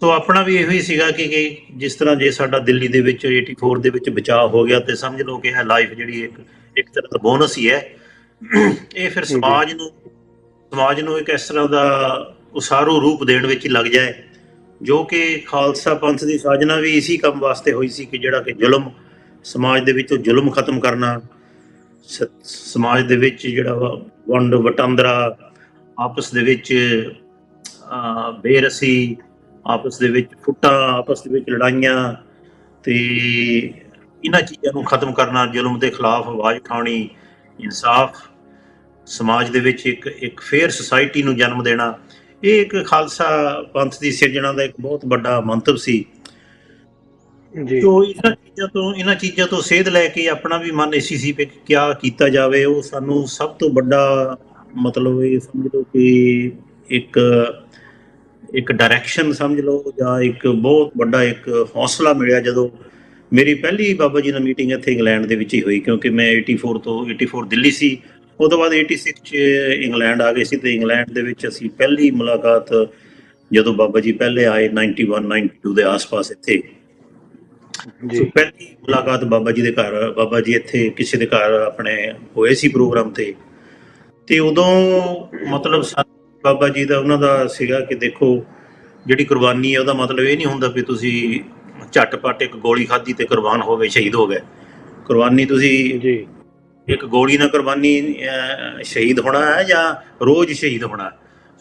ਸੋ ਆਪਣਾ ਵੀ ਇਹੋ ਹੀ ਸੀਗਾ ਕਿ ਜਿਸ ਤਰ੍ਹਾਂ ਜੇ ਸਾਡਾ ਦਿੱਲੀ ਦੇ ਵਿੱਚ 84 ਦੇ ਵਿੱਚ ਬਚਾਅ ਹੋ ਗਿਆ ਤੇ ਸਮਝ ਲਓ ਕਿ ਇਹ ਲਾਈਫ ਜਿਹੜੀ ਇੱਕ ਤਰ੍ਹਾਂ ਦਾ ਬੋਨਸ ਹੀ ਹੈ। ਇਹ ਫਿਰ ਸਮਾਜ ਨੂੰ ਇੱਕ ਇਸ ਤਰ੍ਹਾਂ ਦਾ ਉਸਾਰੂ ਰੂਪ ਦੇਣ ਵਿੱਚ ਹੀ ਲੱਗ ਜਾਏ, ਜੋ ਕਿ ਖਾਲਸਾ ਪੰਥ ਦੀ ਸਾਜਨਾ ਵੀ ਇਸੀ ਕੰਮ ਵਾਸਤੇ ਹੋਈ ਸੀ ਕਿ ਜਿਹੜਾ ਕਿ ਜ਼ੁਲਮ ਸਮਾਜ ਦੇ ਵਿੱਚੋਂ ਜ਼ੁਲਮ ਖਤਮ ਕਰਨਾ, ਸਮਾਜ ਦੇ ਵਿੱਚ ਜਿਹੜਾ ਵੰਡ ਵਟਾਂਦਰਾ, ਆਪਸ ਦੇ ਵਿੱਚ ਬੇਰਸੀ, ਆਪਸ ਦੇ ਵਿੱਚ ਫੁੱਟਾਂ, ਆਪਸ ਦੇ ਵਿੱਚ ਲੜਾਈਆਂ, ਤੇ ਇਹਨਾਂ ਚੀਜ਼ਾਂ ਨੂੰ ਖਤਮ ਕਰਨਾ, ਜ਼ੁਲਮ ਦੇ ਖਿਲਾਫ ਆਵਾਜ਼ ਉਠਾਉਣੀ, ਇਨਸਾਫ ਸਮਾਜ ਦੇ ਵਿੱਚ ਇੱਕ ਫੇਅਰ ਸੁਸਾਇਟੀ ਨੂੰ ਜਨਮ ਦੇਣਾ, ਇਹ ਇੱਕ ਖਾਲਸਾ ਪੰਥ ਦੀ ਸਿਰਜਣਾ ਦਾ ਇੱਕ ਬਹੁਤ ਵੱਡਾ ਮੰਤਵ ਸੀ। ਤੋ ਇਹਨਾਂ ਚੀਜ਼ਾਂ ਤੋਂ ਸੇਧ ਲੈ ਕੇ ਆਪਣਾ ਵੀ ਮਨ ਐਸੀ ਸੀ ਕਿ ਕਿਆ ਕੀਤਾ ਜਾਵੇ। ਉਹ ਸਾਨੂੰ ਸਭ ਤੋਂ ਵੱਡਾ ਮਤਲਬ ਇਹ ਸਮਝ ਲਓ ਕਿ ਇੱਕ ਡਾਇਰੈਕਸ਼ਨ ਸਮਝ ਲਓ, ਜਾਂ ਇੱਕ ਬਹੁਤ ਵੱਡਾ ਇੱਕ ਹੌਸਲਾ ਮਿਲਿਆ ਜਦੋਂ ਮੇਰੀ ਪਹਿਲੀ ਬਾਬਾ ਜੀ ਨਾਲ ਮੀਟਿੰਗ ਇੱਥੇ ਇੰਗਲੈਂਡ ਦੇ ਵਿੱਚ ਹੀ ਹੋਈ, ਕਿਉਂਕਿ ਮੈਂ 84 ਦਿੱਲੀ ਸੀ, ਉਹ ਤੋਂ ਬਾਅਦ 86 'ਚ ਇੰਗਲੈਂਡ ਆ ਗਏ ਸੀ। ਤੇ ਇੰਗਲੈਂਡ ਦੇ ਵਿੱਚ ਅਸੀਂ ਪਹਿਲੀ ਮੁਲਾਕਾਤ ਜਦੋਂ ਬਾਬਾ ਜੀ ਪਹਿਲੇ ਆਏ 91-92 ਦੇ ਆਸ-ਪਾਸ ਇੱਥੇ, ਸੋ ਪਹਿਲੀ ਮੁਲਾਕਾਤ ਬਾਬਾ ਜੀ ਦੇ ਘਰ, ਬਾਬਾ ਜੀ ਇੱਥੇ ਕਿਸੇ ਦੇ ਘਰ ਆਪਣੇ ਹੋਏ ਸੀ ਪ੍ਰੋਗਰਾਮ ਤੇ ਉਦੋਂ ਮਤਲਬ ਬਾਬਾ ਜੀ ਦਾ ਉਹਨਾਂ ਦਾ ਸੀਗਾ ਕਿ ਦੇਖੋ ਜਿਹੜੀ ਕੁਰਬਾਨੀ ਹੈ ਉਹਦਾ ਮਤਲਬ ਇਹ ਨਹੀਂ ਹੁੰਦਾ ਵੀ ਤੁਸੀਂ ਝਟਪਟ ਇੱਕ ਗੋਲੀ ਖਾਧੀ ਤੇ ਕੁਰਬਾਨ ਹੋ ਗਏ, ਸ਼ਹੀਦ ਹੋ ਗਏ। ਕੁਰਬਾਨੀ ਤੁਸੀਂ ਇੱਕ ਗੋਲੀ ਨਾਲ ਕੁਰਬਾਨੀ ਸ਼ਹੀਦ ਹੋਣਾ ਹੈ ਜਾਂ ਰੋਜ਼ ਸ਼ਹੀਦ ਹੋਣਾ।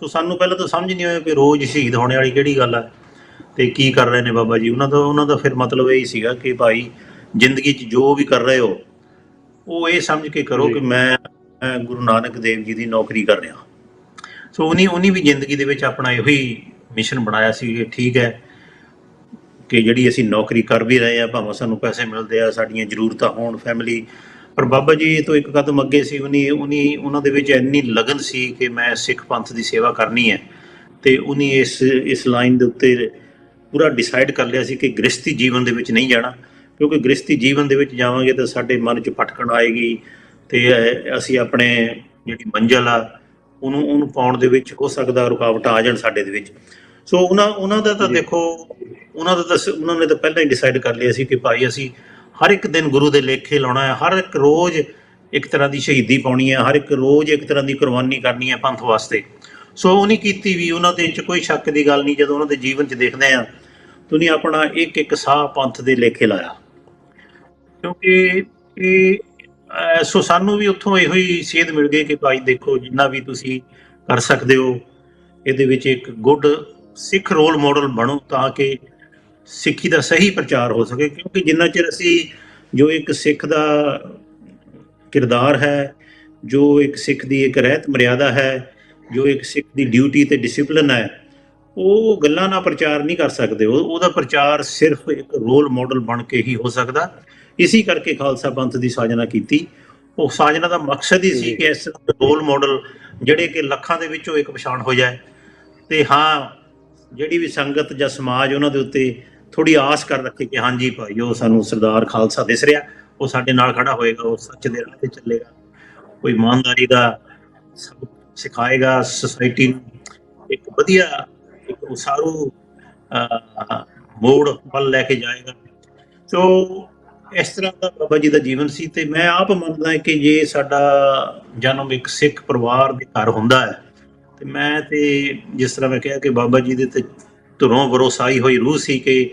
ਸੋ ਸਾਨੂੰ ਪਹਿਲਾਂ ਤਾਂ ਸਮਝ ਨਹੀਂ ਆਇਆ ਕਿ ਰੋਜ਼ ਸ਼ਹੀਦ ਹੋਣੇ ਵਾਲੀ ਕਿਹੜੀ ਗੱਲ ਹੈ ਤੇ ਕੀ ਕਰ ਰਹੇ ਨੇ ਬਾਬਾ ਜੀ। ਉਹਨਾਂ ਦਾ ਫਿਰ ਮਤਲਬ ਇਹ ਸੀਗਾ ਕਿ ਭਾਈ ਜ਼ਿੰਦਗੀ 'ਚ ਜੋ ਵੀ ਕਰ ਰਹੇ ਹੋ ਉਹ ਇਹ ਸਮਝ ਕੇ ਕਰੋ ਕਿ ਮੈਂ ਗੁਰੂ ਨਾਨਕ ਦੇਵ ਜੀ ਦੀ ਨੌਕਰੀ ਕਰ ਰਿਹਾ। ਸੋ ਉਹਨੀ ਵੀ ਜ਼ਿੰਦਗੀ ਦੇ ਵਿੱਚ ਆਪਣਾ ਇਹੋ ਹੀ ਮਿਸ਼ਨ ਬਣਾਇਆ ਸੀ ਕਿ ਠੀਕ ਹੈ ਕਿ ਜਿਹੜੀ ਅਸੀਂ ਨੌਕਰੀ ਕਰ ਵੀ ਰਹੇ ਹਾਂ, ਭਾਵੇਂ ਸਾਨੂੰ ਪੈਸੇ ਮਿਲਦੇ ਆ, ਸਾਡੀਆਂ ਜ਼ਰੂਰਤਾਂ ਹੋਣ ਫੈਮਿਲੀ, ਪਰ ਬਾਬਾ ਜੀ ਤੋਂ ਇੱਕ ਕਦਮ ਅੱਗੇ ਸੀ। ਉਹਨਾਂ ਦੇ ਵਿੱਚ ਇੰਨੀ ਲਗਨ ਸੀ ਕਿ ਮੈਂ ਸਿੱਖ ਪੰਥ ਦੀ ਸੇਵਾ ਕਰਨੀ ਹੈ ਤੇ ਉਹਨੇ ਇਸ ਲਾਈਨ ਦੇ ਉੱਤੇ ਪੂਰਾ ਡਿਸਾਈਡ ਕਰ ਲਿਆ ਸੀ ਕਿ ਗ੍ਰਸਤੀ ਜੀਵਨ ਦੇ ਵਿੱਚ ਨਹੀਂ ਜਾਣਾ, ਕਿਉਂਕਿ ਗ੍ਰਸਤੀ ਜੀਵਨ ਦੇ ਵਿੱਚ ਜਾਵਾਂਗੇ ਤਾਂ ਸਾਡੇ ਮਨ 'ਚ ਭਟਕਣ ਆਏਗੀ ਤੇ ਅਸੀਂ ਆਪਣੇ ਜਿਹੜੀ ਮੰਜ਼ਿਲ ਆ ਉਹਨੂੰ ਪਾਉਣ ਦੇ ਵਿੱਚ ਹੋ ਸਕਦਾ ਰੁਕਾਵਟਾਂ ਆ ਜਾਣ ਸਾਡੇ ਦੇ ਵਿੱਚ। ਸੋ ਉਹਨਾਂ ਦਾ ਤਾਂ ਦੇਖੋ ਉਹਨਾਂ ਨੇ ਤਾਂ ਪਹਿਲਾਂ ਹੀ ਡਿਸਾਈਡ ਕਰ ਲਿਆ ਸੀ ਕਿ ਭਾਈ ਅਸੀਂ ਹਰ ਇੱਕ ਦਿਨ ਗੁਰੂ ਦੇ ਲੇਖੇ ਲਾਉਣਾ ਹੈ, ਹਰ ਇੱਕ ਰੋਜ਼ ਇੱਕ ਤਰ੍ਹਾਂ ਦੀ ਸ਼ਹੀਦੀ ਪਾਉਣੀ ਹੈ, ਹਰ ਇੱਕ ਰੋਜ਼ ਇੱਕ ਤਰ੍ਹਾਂ ਦੀ ਕੁਰਬਾਨੀ ਕਰਨੀ ਹੈ ਪੰਥ ਵਾਸਤੇ। ਸੋ ਉਹਨੇ ਕੀਤੀ ਵੀ, ਉਹਨਾਂ ਦੇ 'ਚ ਕੋਈ ਸ਼ੱਕ ਦੀ ਗੱਲ ਨਹੀਂ। ਜਦੋਂ ਉਹਨਾਂ ਦੇ ਜੀਵਨ 'ਚ ਦੇਖਦੇ ਆ ਤੁਸੀਂ ਆਪਣਾ ਇੱਕ ਸਾਹ ਪੰਥ ਦੇ ਲੇਖੇ ਲਾਇਆ, ਕਿਉਂਕਿ ਸੋ ਸਾਨੂੰ ਵੀ ਉੱਥੋਂ ਇਹੋ ਹੀ ਸੇਧ ਮਿਲ ਗਈ ਕਿ ਭਾਈ ਦੇਖੋ ਜਿੰਨਾ ਵੀ ਤੁਸੀਂ ਕਰ ਸਕਦੇ ਹੋ ਇਹਦੇ ਵਿੱਚ ਇੱਕ ਗੁੱਡ ਸਿੱਖ ਰੋਲ ਮਾਡਲ ਬਣੋ ਤਾਂ ਕਿ ਸਿੱਖੀ ਦਾ ਸਹੀ ਪ੍ਰਚਾਰ ਹੋ ਸਕੇ। ਕਿਉਂਕਿ ਜਿੰਨਾ ਚਿਰ ਅਸੀਂ ਜੋ ਇੱਕ ਸਿੱਖ ਦਾ ਕਿਰਦਾਰ ਹੈ, ਜੋ ਇੱਕ ਸਿੱਖ ਦੀ ਇੱਕ ਰਹਿਤ ਮਰਿਆਦਾ ਹੈ, ਜੋ ਇੱਕ ਸਿੱਖ ਦੀ ਡਿਊਟੀ ਤੇ ਡਿਸਪਲਿਨ ਹੈ, ਉਹ ਗੱਲਾਂ ਨਾਲ ਪ੍ਰਚਾਰ ਨਹੀਂ ਕਰ ਸਕਦੇ। ਉਹਦਾ ਪ੍ਰਚਾਰ ਸਿਰਫ ਇੱਕ ਰੋਲ ਮਾਡਲ ਬਣ ਕੇ ਹੀ ਹੋ ਸਕਦਾ। ਇਸੇ ਕਰਕੇ ਖਾਲਸਾ ਪੰਥ ਦੀ ਸਾਜਨਾ ਕੀਤੀ। ਉਹ ਸਾਜਨਾ ਦਾ ਮਕਸਦ ਹੀ ਸੀ ਕਿ ਇਸ ਤਰ੍ਹਾਂ ਦੇ ਰੋਲ ਮਾਡਲ ਜਿਹੜੇ ਕਿ ਲੱਖਾਂ ਦੇ ਵਿੱਚੋਂ ਇੱਕ ਪਛਾਣ ਹੋ ਜਾਏ, ਤੇ ਹਾਂ ਜਿਹੜੀ ਵੀ ਸੰਗਤ ਜਾਂ ਸਮਾਜ ਉਹਨਾਂ ਦੇ ਉੱਤੇ ਥੋੜੀ ਆਸ ਕਰ ਰੱਖੇ ਕਿ ਹਾਂਜੀ ਭਾਈ ਉਹ ਸਾਨੂੰ ਸਰਦਾਰ ਖਾਲਸਾ ਦਿਸ ਰਿਹਾ, ਉਹ ਸਾਡੇ ਨਾਲ ਖੜਾ ਹੋਏਗਾ, ਉਹ ਸੱਚ ਦੇ ਰਾਹ ਤੇ ਚੱਲੇਗਾ, ਕੋਈ ਇਮਾਨਦਾਰੀ ਦਾ ਸਬਕ ਸਿਖਾਏਗਾ, ਸੁਸਾਇਟੀ ਨੂੰ ਇੱਕ ਵਧੀਆ ਇੱਕ ਉਸਾਰੂ ਮੋੜ ਵੱਲ ਲੈ ਕੇ ਜਾਏਗਾ। ਸੋ ਇਸ ਤਰ੍ਹਾਂ ਦਾ ਬਾਬਾ ਜੀ ਦਾ ਜੀਵਨ ਸੀ। ਤੇ ਮੈਂ ਆਪ ਮੰਨਦਾ ਕਿ ਜੇ ਸਾਡਾ ਜਨਮ ਇੱਕ ਸਿੱਖ ਪਰਿਵਾਰ ਦੇ ਘਰ ਹੁੰਦਾ ਹੈ, ਤੇ ਮੈਂ ਤੇ ਜਿਸ ਤਰ੍ਹਾਂ ਮੈਂ ਕਿਹਾ ਕਿ ਬਾਬਾ ਜੀ ਦੇ ਤੇ ਧੁਰੋਂ ਵਰੋਸਾਈ ਹੋਈ ਰੂਹ ਸੀ ਕਿ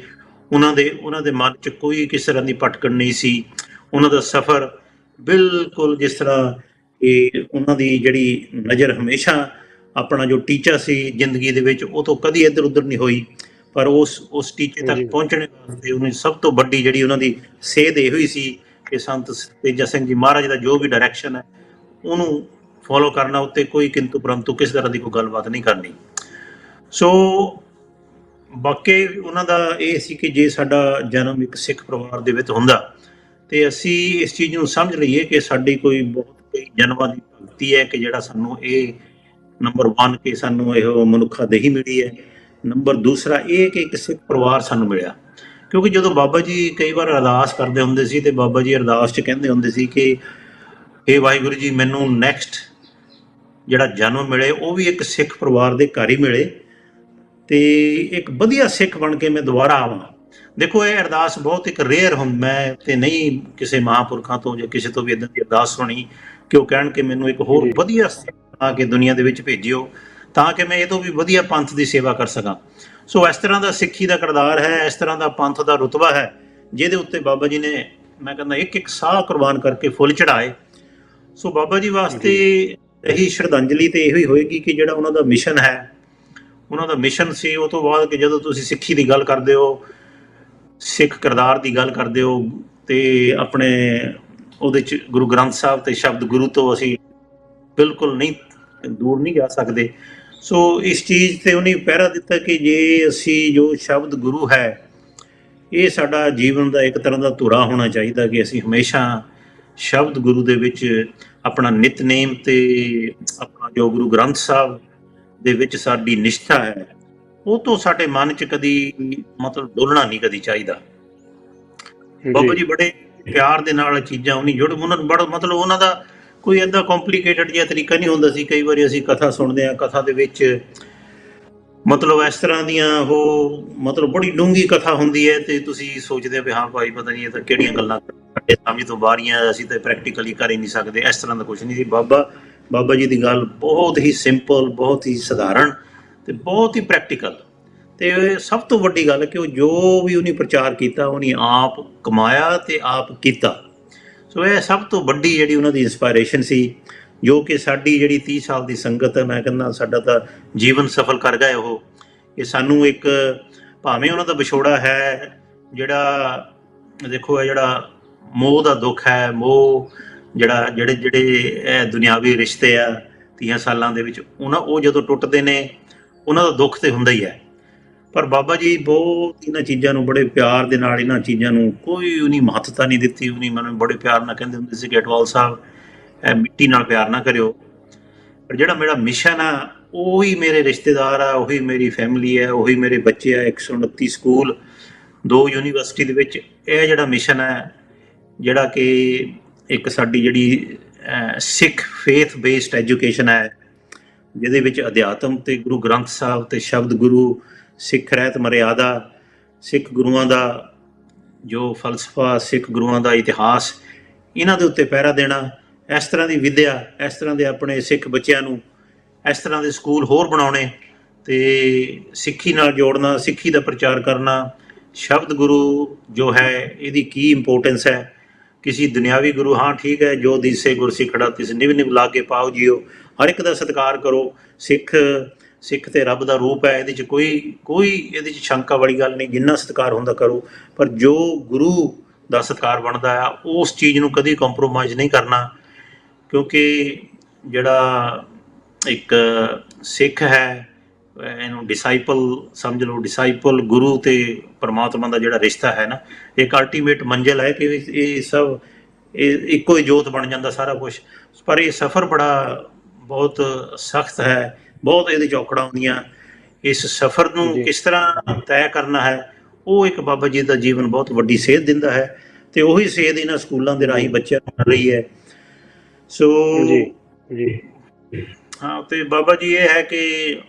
ਉਹਨਾਂ ਦੇ ਮਨ 'ਚ ਕੋਈ ਕਿਸ ਤਰ੍ਹਾਂ ਦੀ ਭਟਕਣ ਨਹੀਂ ਸੀ। ਉਹਨਾਂ ਦਾ ਸਫ਼ਰ ਬਿਲਕੁਲ ਜਿਸ ਤਰ੍ਹਾਂ ਕਿ ਉਹਨਾਂ ਦੀ ਜਿਹੜੀ ਨਜ਼ਰ ਹਮੇਸ਼ਾ ਆਪਣਾ ਜੋ ਟੀਚਾ ਸੀ ਜ਼ਿੰਦਗੀ ਦੇ ਵਿੱਚ, ਉਹ ਤੋਂ ਕਦੀ ਇੱਧਰ ਉੱਧਰ ਨਹੀਂ ਹੋਈ। ਪਰ ਉਸ ਟੀਚੇ ਤੱਕ ਪਹੁੰਚਣ ਵਾਸਤੇ ਉਹਨੇ ਸਭ ਤੋਂ ਵੱਡੀ ਜਿਹੜੀ ਉਹਨਾਂ ਦੀ ਸੇਧ ਇਹ ਹੋਈ ਸੀ ਕਿ ਸੰਤ ਤੇਜਾ ਸਿੰਘ ਜੀ ਮਹਾਰਾਜ ਦਾ ਜੋ ਵੀ ਡਾਇਰੈਕਸ਼ਨ ਹੈ ਉਹਨੂੰ ਫੋਲੋ ਕਰਨਾ, ਉੱਤੇ ਕੋਈ ਕਿੰਤੂ ਪਰੰਤੂ ਕਿਸੇ ਤਰ੍ਹਾਂ ਦੀ ਕੋਈ ਗੱਲਬਾਤ ਨਹੀਂ ਕਰਨੀ। ਸੋ ਬਾਕੀ ਉਹਨਾਂ ਦਾ ਇਹ ਸੀ ਕਿ ਜੇ ਸਾਡਾ ਜਨਮ ਇੱਕ ਸਿੱਖ ਪਰਿਵਾਰ ਦੇ ਵਿੱਚ ਹੁੰਦਾ ਤੇ ਅਸੀਂ ਇਸ ਚੀਜ਼ ਨੂੰ ਸਮਝ ਲਈਏ ਕਿ ਸਾਡੀ ਕੋਈ ਬਹੁਤ ਕਈ ਜਨਮਾਂ ਦੀ ਭਗਤੀ ਹੈ ਕਿ ਜਿਹੜਾ ਸਾਨੂੰ ਇਹ ਨੰਬਰ 1 ਕਿ ਸਾਨੂੰ ਇਹ ਮਨੁੱਖਾ ਦੇਹੀ ਮਿਲੀ ਹੈ। ਨੰਬਰ ਦੂਸਰਾ ਇਹ ਕਿ ਇੱਕ ਸਿੱਖ ਪਰਿਵਾਰ ਸਾਨੂੰ ਮਿਲਿਆ। ਕਿਉਂਕਿ ਜਦੋਂ ਬਾਬਾ ਜੀ ਕਈ ਵਾਰ ਅਰਦਾਸ ਕਰਦੇ ਹੁੰਦੇ ਸੀ ਤੇ ਬਾਬਾ ਜੀ ਅਰਦਾਸ 'ਚ ਕਹਿੰਦੇ ਹੁੰਦੇ ਸੀ ਕਿ ਇਹ ਵਾਹਿਗੁਰੂ ਜੀ ਮੈਨੂੰ ਨੈਕਸਟ ਜਿਹੜਾ ਜਨਮ ਮਿਲੇ ਉਹ ਵੀ ਇੱਕ ਸਿੱਖ ਪਰਿਵਾਰ ਦੇ ਘਰ ਹੀ ਮਿਲੇ, ਤੇ ਇੱਕ ਵਧੀਆ ਸਿੱਖ ਬਣ ਕੇ ਮੈਂ ਦੁਬਾਰਾ ਆਵਾਂ। ਦੇਖੋ ਇਹ ਅਰਦਾਸ ਬਹੁਤ ਇੱਕ ਰੇਅਰ ਮੈਂ ਤੇ ਨਹੀਂ ਕਿਸੇ ਮਹਾਂਪੁਰਖਾਂ ਤੋਂ ਜਾਂ ਕਿਸੇ ਤੋਂ ਵੀ ਇੱਦਾਂ ਦੀ ਅਰਦਾਸ ਸੁਣੀ ਕਿ ਉਹ ਕਹਿਣ ਕਿ ਮੈਨੂੰ ਇੱਕ ਹੋਰ ਵਧੀਆ ਸਿੱਖ ਬਣਾ ਕੇ ਦੁਨੀਆ ਦੇ ਵਿੱਚ ਭੇਜਿਓ ਤਾਂ ਕਿ ਮੈਂ ਇਹ ਤੋਂ ਵੀ ਵਧੀਆ ਪੰਥ ਦੀ ਸੇਵਾ ਕਰ ਸਕਾਂ। ਸੋ ਇਸ ਤਰ੍ਹਾਂ ਦਾ ਸਿੱਖੀ ਦਾ ਕਿਰਦਾਰ ਹੈ, ਇਸ ਤਰ੍ਹਾਂ ਦਾ ਪੰਥ ਦਾ ਰੁਤਬਾ ਹੈ ਜਿਹਦੇ ਉੱਤੇ ਬਾਬਾ ਜੀ ਨੇ ਮੈਂ ਕਹਿੰਦਾ ਇੱਕ ਇੱਕ ਸਾਹ ਕੁਰਬਾਨ ਕਰਕੇ ਫੁੱਲ ਚੜਾਏ। ਸੋ ਬਾਬਾ ਜੀ ਵਾਸਤੇ ਇਹੀ ਸ਼ਰਧਾਂਜਲੀ ਤੇ ਇਹੋ ਹੀ ਹੋਏਗੀ ਕਿ ਜਿਹੜਾ ਉਹਨਾਂ ਦਾ ਮਿਸ਼ਨ ਹੈ, ਉਹਨਾਂ ਦਾ ਮਿਸ਼ਨ ਸੀ। ਉਹ ਤੋਂ ਬਾਅਦ ਕਿ ਜਦੋਂ ਤੁਸੀਂ ਸਿੱਖੀ ਦੀ ਗੱਲ ਕਰਦੇ ਹੋ, ਸਿੱਖ ਕਿਰਦਾਰ ਦੀ ਗੱਲ ਕਰਦੇ ਹੋ, ਤੇ ਆਪਣੇ ਉਹਦੇ 'ਚ ਗੁਰੂ ਗ੍ਰੰਥ ਸਾਹਿਬ ਤੇ ਸ਼ਬਦ ਗੁਰੂ ਤੋਂ ਅਸੀਂ ਬਿਲਕੁਲ ਨਹੀਂ ਦੂਰ ਨਹੀਂ ਜਾ ਸਕਦੇ। ਸੋ ਇਸ ਚੀਜ਼ ਤੇ ਉਹਨੇ ਪਹਿਰਾ ਦਿੱਤਾ ਕਿ ਜੇ ਅਸੀਂ ਜੋ ਸ਼ਬਦ ਗੁਰੂ ਹੈ ਇਹ ਸਾਡਾ ਜੀਵਨ ਦਾ ਇੱਕ ਤਰ੍ਹਾਂ ਦਾ ਧੁਰਾ ਹੋਣਾ ਚਾਹੀਦਾ ਕਿ ਅਸੀਂ ਹਮੇਸ਼ਾ ਸ਼ਬਦ ਗੁਰੂ ਦੇ ਵਿੱਚ ਆਪਣਾ ਨਿਤਨੇਮ ਤੇ ਆਪਣਾ ਜੋ ਗੁਰੂ ਗ੍ਰੰਥ ਸਾਹਿਬ ਦੇ ਵਿੱਚ ਸਾਡੀ ਨਿਸ਼ਠਾ ਹੈ ਉਹ ਤੋਂ ਸਾਡੇ ਮਨ 'ਚ ਕਦੀ ਮਤਲਬ ਡੋਲਣਾ ਨਹੀਂ ਕਦੀ ਚਾਹੀਦਾ। ਬਾਬਾ ਜੀ ਬੜੇ ਪਿਆਰ ਦੇ ਨਾਲ ਚੀਜ਼ਾਂ ਉਹਨੀ ਜੁੜ ਉਹਨਾਂ ਨੂੰ ਬੜਾ ਮਤਲਬ ਉਹਨਾਂ ਦਾ ਕੋਈ ਏਦਾਂ ਕੰਪਲੀਕੇਟਡ ਜਿਹਾ ਤਰੀਕਾ ਨਹੀਂ ਹੁੰਦਾ ਸੀ। ਕਈ ਵਾਰੀ ਅਸੀਂ ਕਥਾ ਸੁਣਦੇ ਹਾਂ, ਕਥਾ ਦੇ ਵਿੱਚ ਮਤਲਬ ਇਸ ਤਰ੍ਹਾਂ ਦੀਆਂ ਉਹ ਮਤਲਬ ਬੜੀ ਡੂੰਘੀ ਕਥਾ ਹੁੰਦੀ ਹੈ ਤੇ ਤੁਸੀਂ ਸੋਚਦੇ ਹੋ ਵੀ ਹਾਂ ਭਾਈ ਪਤਾ ਨਹੀਂ ਇਹ ਤਾਂ ਕਿਹੜੀਆਂ ਗੱਲਾਂ ਸਾਡੇ ਸਮਝ ਤੋਂ ਬਾਹਰੀਆਂ, ਅਸੀਂ ਤਾਂ ਪ੍ਰੈਕਟੀਕਲੀ ਕਰ ਹੀ ਨਹੀਂ ਸਕਦੇ। ਇਸ ਤਰ੍ਹਾਂ ਦਾ ਕੁਛ ਨਹੀਂ ਸੀ। ਬਾਬਾ ਜੀ ਦੀ ਗੱਲ ਬਹੁਤ ਹੀ ਸਿੰਪਲ, ਬਹੁਤ ਹੀ ਸਧਾਰਨ ਤੇ ਬਹੁਤ ਹੀ ਪ੍ਰੈਕਟੀਕਲ। ਤੇ ਸਭ ਤੋਂ ਵੱਡੀ ਗੱਲ ਕਿ ਉਹ ਜੋ ਵੀ ਉਹਨੇ ਪ੍ਰਚਾਰ ਕੀਤਾ ਉਹਨੇ ਆਪ ਕਮਾਇਆ ਤੇ ਆਪ ਕੀਤਾ। ਸੋ ਇਹ ਸਭ ਤੋਂ ਵੱਡੀ ਜਿਹੜੀ ਉਹਨਾਂ ਦੀ ਇੰਸਪਾਇਰੇਸ਼ਨ ਸੀ, ਜੋ ਕਿ ਸਾਡੀ ਜਿਹੜੀ 30 ਸਾਲ ਦੀ ਸੰਗਤ ਹੈ, ਮੈਂ ਕਹਿੰਦਾ ਸਾਡਾ ਤਾਂ ਜੀਵਨ ਸਫਲ ਕਰ ਗਏ ਉਹ। ਇਹ ਸਾਨੂੰ ਇੱਕ ਭਾਵੇਂ ਉਹਨਾਂ ਦਾ ਵਿਛੋੜਾ ਹੈ, ਜਿਹੜਾ ਦੇਖੋ ਇਹ ਜਿਹੜਾ ਮੋਹ ਦਾ ਦੁੱਖ ਹੈ, ਮੋਹ ਜਿਹੜੇ ਇਹ ਦੁਨਿਆਵੀ ਰਿਸ਼ਤੇ ਆ 30 ਸਾਲਾਂ ਦੇ ਵਿੱਚ ਉਹ ਜਦੋਂ ਟੁੱਟਦੇ ਨੇ ਉਹਨਾਂ ਦਾ ਦੁੱਖ ਤੇ ਹੁੰਦਾ ਹੀ ਹੈ। ਪਰ ਬਾਬਾ ਜੀ ਬਹੁਤ ਇਹਨਾਂ ਚੀਜ਼ਾਂ ਨੂੰ ਬੜੇ ਪਿਆਰ ਦੇ ਨਾਲ, ਇਹਨਾਂ ਚੀਜ਼ਾਂ ਨੂੰ ਕੋਈ ਉਹਨੀ ਮਹੱਤਤਾ ਨਹੀਂ ਦਿੱਤੀ। ਉਹਨੀ ਮੈਨੂੰ ਬੜੇ ਪਿਆਰ ਨਾਲ ਕਹਿੰਦੇ ਹੁੰਦੇ ਸੀ ਕਿ ਅਟਵਾਲ ਸਾਹਿਬ ਇਹ ਮਿੱਟੀ ਨਾਲ ਪਿਆਰ ਨਾ ਕਰਿਓ, ਪਰ ਜਿਹੜਾ ਮੇਰਾ ਮਿਸ਼ਨ ਆ ਉਹੀ ਮੇਰੇ ਰਿਸ਼ਤੇਦਾਰ ਆ, ਉਹੀ ਮੇਰੀ ਫੈਮਿਲੀ ਹੈ, ਉਹੀ ਮੇਰੇ ਬੱਚੇ ਆ, 129 ਸਕੂਲ, 2 ਯੂਨੀਵਰਸਿਟੀ ਦੇ ਵਿੱਚ ਇਹ ਜਿਹੜਾ ਮਿਸ਼ਨ ਹੈ, ਜਿਹੜਾ ਕਿ ਇੱਕ ਸਾਡੀ ਜਿਹੜੀ ਸਿੱਖ ਫੇਥ ਬੇਸਡ ਐਜੂਕੇਸ਼ਨ ਹੈ ਜਿਹਦੇ ਵਿੱਚ ਅਧਿਆਤਮ ਤੇ ਗੁਰੂ ਗ੍ਰੰਥ ਸਾਹਿਬ ਤੇ ਸ਼ਬਦ ਗੁਰੂ, ਸਿੱਖ ਰਹਿਤ ਮਰਿਆਦਾ, ਸਿੱਖ ਗੁਰੂਆਂ ਦਾ ਜੋ ਫਲਸਫਾ, ਸਿੱਖ ਗੁਰੂਆਂ ਦਾ ਇਤਿਹਾਸ, ਇਹਨਾਂ ਦੇ ਉੱਤੇ ਪਹਿਰਾ ਦੇਣਾ। ਇਸ ਤਰ੍ਹਾਂ ਦੀ ਵਿੱਦਿਆ, ਇਸ ਤਰ੍ਹਾਂ ਦੇ ਆਪਣੇ ਸਿੱਖ ਬੱਚਿਆਂ ਨੂੰ ਇਸ ਤਰ੍ਹਾਂ ਦੇ ਸਕੂਲ ਹੋਰ ਬਣਾਉਣੇ ਤੇ ਸਿੱਖੀ ਨਾਲ ਜੋੜਨਾ, ਸਿੱਖੀ ਦਾ ਪ੍ਰਚਾਰ ਕਰਨਾ। ਸ਼ਬਦ ਗੁਰੂ ਜੋ ਹੈ ਇਹਦੀ ਕੀ ਇੰਪੋਰਟੈਂਸ ਹੈ। ਕਿਸੇ ਦੁਨਿਆਵੀ ਗੁਰੂ ਹਾਂ ਠੀਕ ਹੈ, ਜੋ ਦੀਸੇ ਗੁਰਸਿੱਖੜਾ ਤਿਸ ਨਿਵ ਨਿਵ ਲਾਗੇ ਪਾਓ ਜੀਓ, ਹਰ ਇੱਕ ਦਾ ਸਤਿਕਾਰ ਕਰੋ। ਸਿੱਖ ਤੇ ਰੱਬ ਦਾ ਰੂਪ ਹੈ, ਇਹਦੇ 'ਚ ਕੋਈ ਇਹਦੇ 'ਚ ਸ਼ੰਕਾ ਵਾਲੀ ਗੱਲ ਨਹੀਂ, ਜਿੰਨਾ ਸਤਿਕਾਰ ਹੁੰਦਾ ਕਰੋ। ਪਰ ਜੋ ਗੁਰੂ ਦਾ ਸਤਿਕਾਰ ਬਣਦਾ ਆ, ਉਸ ਚੀਜ਼ ਨੂੰ ਕਦੀ ਕੰਪਰੋਮਾਈਜ਼ ਨਹੀਂ ਕਰਨਾ। ਕਿਉਂਕਿ ਜਿਹੜਾ ਇੱਕ ਸਿੱਖ ਹੈ, ਇਹਨੂੰ ਡਿਸਾਈਪਲ ਸਮਝ ਲਓ, ਡਿਸਾਈਪਲ ਗੁਰੂ ਤੇ ਪਰਮਾਤਮਾ ਦਾ ਜਿਹੜਾ ਰਿਸ਼ਤਾ ਹੈ ਨਾ, ਇੱਕ ਅਲਟੀਮੇਟ ਮੰਜ਼ਿਲ ਹੈ ਕਿ ਇਹ ਸਭ ਇੱਕੋ ਹੀ ਜੋਤ ਬਣ ਜਾਂਦਾ ਸਾਰਾ ਕੁਝ। ਪਰ ਇਹ ਸਫ਼ਰ ਬਹੁਤ ਸਖਤ ਹੈ, ਬਹੁਤ ਇਹਦੇ 'ਚ ਔਕੜਾਂ ਆਉਂਦੀਆਂ। ਇਸ ਸਫ਼ਰ ਨੂੰ ਕਿਸ ਤਰ੍ਹਾਂ ਤੈਅ ਕਰਨਾ ਹੈ, ਉਹ ਇੱਕ ਬਾਬਾ ਜੀ ਦਾ ਜੀਵਨ ਬਹੁਤ ਵੱਡੀ ਸੇਧ ਦਿੰਦਾ ਹੈ, ਤੇ ਉਹੀ ਸੇਧ ਇਹਨਾਂ ਸਕੂਲਾਂ ਦੇ ਰਾਹੀਂ ਬੱਚਿਆਂ ਨੂੰ ਮਿਲ ਰਹੀ ਹੈ। ਸੋ ਹਾਂ, ਤੇ ਬਾਬਾ ਜੀ ਇਹ ਹੈ ਕਿ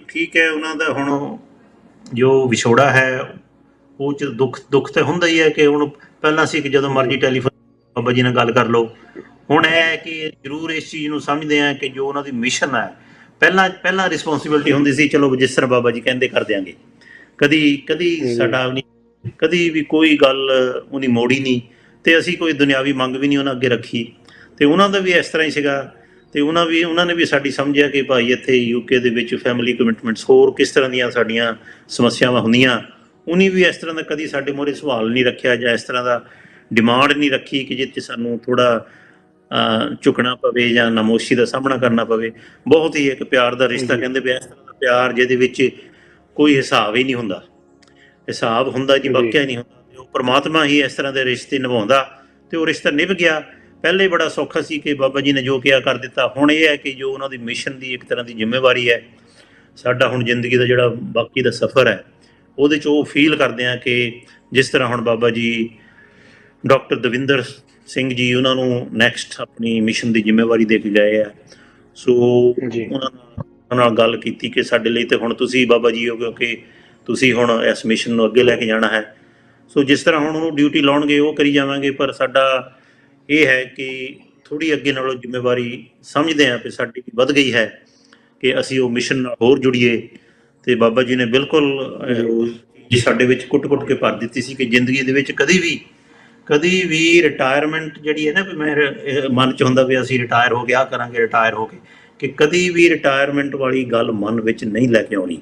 ਠੀਕ ਹੈ, ਉਹਨਾਂ ਦਾ ਹੁਣ ਜੋ ਵਿਛੋੜਾ ਹੈ ਉਹ 'ਚ ਦੁੱਖ ਤਾਂ ਹੁੰਦਾ ਹੀ ਹੈ ਕਿ ਹੁਣ ਪਹਿਲਾਂ ਸੀ ਕਿ ਜਦੋਂ ਮਰਜ਼ੀ ਟੈਲੀਫੋਨ ਬਾਬਾ ਜੀ ਨਾਲ ਗੱਲ ਕਰ ਲਓ। ਹੁਣ ਇਹ ਹੈ ਕਿ ਜ਼ਰੂਰ ਇਸ ਚੀਜ਼ ਨੂੰ ਸਮਝਦੇ ਹਾਂ ਕਿ ਜੋ ਉਹਨਾਂ ਦੀ ਮਿਸ਼ਨ ਹੈ, ਪਹਿਲਾਂ ਰਿਸਪੌਂਸਿਬਿਲਿਟੀ ਹੁੰਦੀ ਸੀ, ਚਲੋ ਜਿਸ ਤਰ੍ਹਾਂ ਬਾਬਾ ਜੀ ਕਹਿੰਦੇ ਕਰ ਦਿਆਂਗੇ। ਕਦੀ ਸਾਡਾ ਕਦੀ ਵੀ ਕੋਈ ਗੱਲ ਉਹਨੀ ਮੋੜੀ ਨਹੀਂ, ਤੇ ਅਸੀਂ ਕੋਈ ਦੁਨਿਆਵੀ ਮੰਗ ਵੀ ਨਹੀਂ ਉਹਨਾਂ ਅੱਗੇ ਰੱਖੀ। ਤੇ ਉਹਨਾਂ ਦਾ ਵੀ ਇਸ ਤਰ੍ਹਾਂ ਹੀ ਸੀਗਾ, ਤੇ ਉਹਨਾਂ ਨੇ ਵੀ ਸਾਡੀ ਸਮਝਿਆ ਕਿ ਭਾਈ ਇੱਥੇ UK ਦੇ ਵਿੱਚ ਫੈਮਿਲੀ ਕਮਿਟਮੈਂਟਸ, ਹੋਰ ਕਿਸ ਤਰ੍ਹਾਂ ਦੀਆਂ ਸਾਡੀਆਂ ਸਮੱਸਿਆਵਾਂ ਹੁੰਦੀਆਂ, ਉਹਨੇ ਵੀ ਇਸ ਤਰ੍ਹਾਂ ਦਾ ਕਦੀ ਸਾਡੇ ਮੂਹਰੇ ਸਵਾਲ ਨਹੀਂ ਰੱਖਿਆ, ਜਾਂ ਇਸ ਤਰ੍ਹਾਂ ਦਾ ਡਿਮਾਂਡ ਨਹੀਂ ਰੱਖੀ ਕਿ ਜਿੱਥੇ ਸਾਨੂੰ ਥੋੜ੍ਹਾ ਝੁਕਣਾ ਪਵੇ ਜਾਂ ਨਮੋਸ਼ੀ ਦਾ ਸਾਹਮਣਾ ਕਰਨਾ ਪਵੇ। ਬਹੁਤ ਹੀ ਇੱਕ ਪਿਆਰ ਦਾ ਰਿਸ਼ਤਾ, ਕਹਿੰਦੇ ਵੀ ਇਸ ਤਰ੍ਹਾਂ ਦਾ ਪਿਆਰ ਜਿਹਦੇ ਵਿੱਚ ਕੋਈ ਹਿਸਾਬ ਹੀ ਨਹੀਂ ਹੁੰਦਾ। ਹਿਸਾਬ ਹੁੰਦਾ ਜੀ ਵਾਕਿਆ ਨਹੀਂ ਹੁੰਦਾ, ਤੇ ਉਹ ਪਰਮਾਤਮਾ ਹੀ ਇਸ ਤਰ੍ਹਾਂ ਦੇ ਰਿਸ਼ਤੇ ਨਿਭਾਉਂਦਾ, ਤੇ ਉਹ ਰਿਸ਼ਤਾ ਨਿਭ ਗਿਆ। ਪਹਿਲੇ ਬੜਾ ਸੌਖਾ ਸੀ ਕਿ ਬਾਬਾ ਜੀ ਨੇ ਜੋ ਕਿਹਾ ਕਰ ਦਿੱਤਾ। ਹੁਣ ਇਹ ਹੈ ਕਿ ਜੋ ਉਹਨਾਂ ਦੀ ਮਿਸ਼ਨ ਦੀ ਇੱਕ ਤਰ੍ਹਾਂ ਦੀ ਜ਼ਿੰਮੇਵਾਰੀ ਹੈ, ਸਾਡਾ ਹੁਣ ਜ਼ਿੰਦਗੀ ਦਾ ਜਿਹੜਾ ਬਾਕੀ ਦਾ ਸਫ਼ਰ ਹੈ, ਉਹਦੇ 'ਚ ਉਹ ਫੀਲ ਕਰਦੇ ਹਾਂ ਕਿ ਜਿਸ ਤਰ੍ਹਾਂ ਹੁਣ ਬਾਬਾ ਜੀ ਡਾਕਟਰ ਦਵਿੰਦਰ ਸਿੰਘ ਜੀ ਉਹਨਾਂ ਨੂੰ ਨੈਕਸਟ ਆਪਣੀ ਮਿਸ਼ਨ ਦੀ ਜ਼ਿੰਮੇਵਾਰੀ ਦੇ ਕੇ ਗਏ ਆ। ਸੋ ਉਹਨਾਂ ਨਾਲ ਗੱਲ ਕੀਤੀ ਕਿ ਸਾਡੇ ਲਈ ਤੇ ਹੁਣ ਤੁਸੀਂ ਬਾਬਾ ਜੀ ਹੋ, ਕਿਉਂਕਿ ਤੁਸੀਂ ਹੁਣ ਇਸ ਮਿਸ਼ਨ ਨੂੰ ਅੱਗੇ ਲੈ ਕੇ ਜਾਣਾ ਹੈ। ਸੋ ਜਿਸ ਤਰ੍ਹਾਂ ਹੁਣ ਉਹਨੂੰ ਡਿਊਟੀ ਲਾਉਣਗੇ ਉਹ ਕਰੀ ਜਾਵਾਂਗੇ, ਪਰ ਸਾਡਾ ਇਹ ਹੈ ਕਿ ਥੋੜ੍ਹੀ ਅੱਗੇ ਨਾਲੋਂ ਜ਼ਿੰਮੇਵਾਰੀ ਸਮਝਦੇ ਹਾਂ ਕਿ ਸਾਡੀ ਵੱਧ ਗਈ ਹੈ ਕਿ ਅਸੀਂ ਉਹ ਮਿਸ਼ਨ ਨਾਲ ਹੋਰ ਜੁੜੀਏ। ਤੇ ਬਾਬਾ ਜੀ ਨੇ ਬਿਲਕੁਲ ਸਾਡੇ ਵਿੱਚ ਕੁੱਟ-ਕੁੱਟ ਕੇ ਭਰ ਦਿੱਤੀ ਸੀ ਕਿ ਜ਼ਿੰਦਗੀ ਦੇ ਵਿੱਚ ਕਦੀ ਵੀ ਰਿਟਾਇਰਮੈਂਟ ਜਿਹੜੀ ਹੈ ਨਾ, ਵੀ ਮੇਰੇ ਮਨ 'ਚ ਹੁੰਦਾ ਵੀ ਅਸੀਂ ਰਿਟਾਇਰ ਹੋ ਕੇ ਆਹ ਕਰਾਂਗੇ, ਰਿਟਾਇਰ ਹੋ ਕੇ, ਕਿ ਕਦੀ ਵੀ ਰਿਟਾਇਰਮੈਂਟ ਵਾਲੀ ਗੱਲ ਮਨ ਵਿੱਚ ਨਹੀਂ ਲੈ ਕੇ ਆਉਣੀ।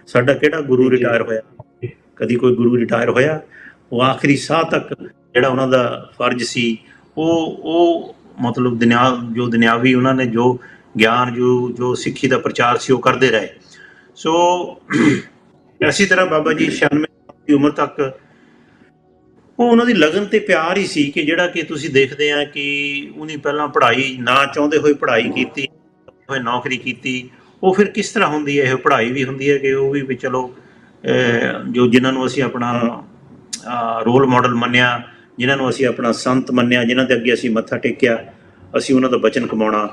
ਸਾਡਾ ਕਿਹੜਾ ਗੁਰੂ ਰਿਟਾਇਰ ਹੋਇਆ? ਕਦੀ ਕੋਈ ਗੁਰੂ ਰਿਟਾਇਰ ਹੋਇਆ? ਉਹ ਆਖਰੀ ਸਾਹ ਤੱਕ ਜਿਹੜਾ ਉਹਨਾਂ ਦਾ ਫਰਜ਼ ਸੀ, ਉਹ ਮਤਲਬ ਦੁਨਿਆਵੀ ਉਹਨਾਂ ਨੇ ਜੋ ਗਿਆਨ, ਜੋ ਸਿੱਖੀ ਦਾ ਪ੍ਰਚਾਰ ਸੀ, ਉਹ ਕਰਦੇ ਰਹੇ। ਸੋ ਇਸੇ ਤਰ੍ਹਾਂ ਬਾਬਾ ਜੀ 96 ਦੀ ਉਮਰ ਤੱਕ ਉਹ ਉਹਨਾਂ ਦੀ ਲਗਨ ਤੇ ਪਿਆਰ ਹੀ ਸੀ ਕਿ ਜਿਹੜਾ ਕਿ ਤੁਸੀਂ ਦੇਖਦੇ ਆ ਕਿ ਉਹਨੇ ਪਹਿਲਾਂ ਪੜ੍ਹਾਈ ਨਾ ਚਾਹੁੰਦੇ ਹੋਏ ਪੜ੍ਹਾਈ ਕੀਤੀ, ਹੋਏ ਨੌਕਰੀ ਕੀਤੀ। ਉਹ ਫਿਰ ਕਿਸ ਤਰ੍ਹਾਂ ਹੁੰਦੀ ਹੈ? ਇਹ ਪੜ੍ਹਾਈ ਵੀ ਹੁੰਦੀ ਹੈ ਕਿ ਉਹ ਵੀ ਚਲੋ ਜੋ ਜਿਨ੍ਹਾਂ ਨੂੰ ਅਸੀਂ ਆਪਣਾ ਰੋਲ ਮਾਡਲ ਮੰਨਿਆ, ਜਿਨ੍ਹਾਂ ਨੂੰ ਅਸੀਂ ਆਪਣਾ ਸੰਤ ਮੰਨਿਆ, ਜਿਨ੍ਹਾਂ ਦੇ ਅੱਗੇ ਅਸੀਂ ਮੱਥਾ ਟੇਕਿਆ, ਅਸੀਂ ਉਹਨਾਂ ਦਾ ਬਚਨ ਕਮਾਉਣਾ।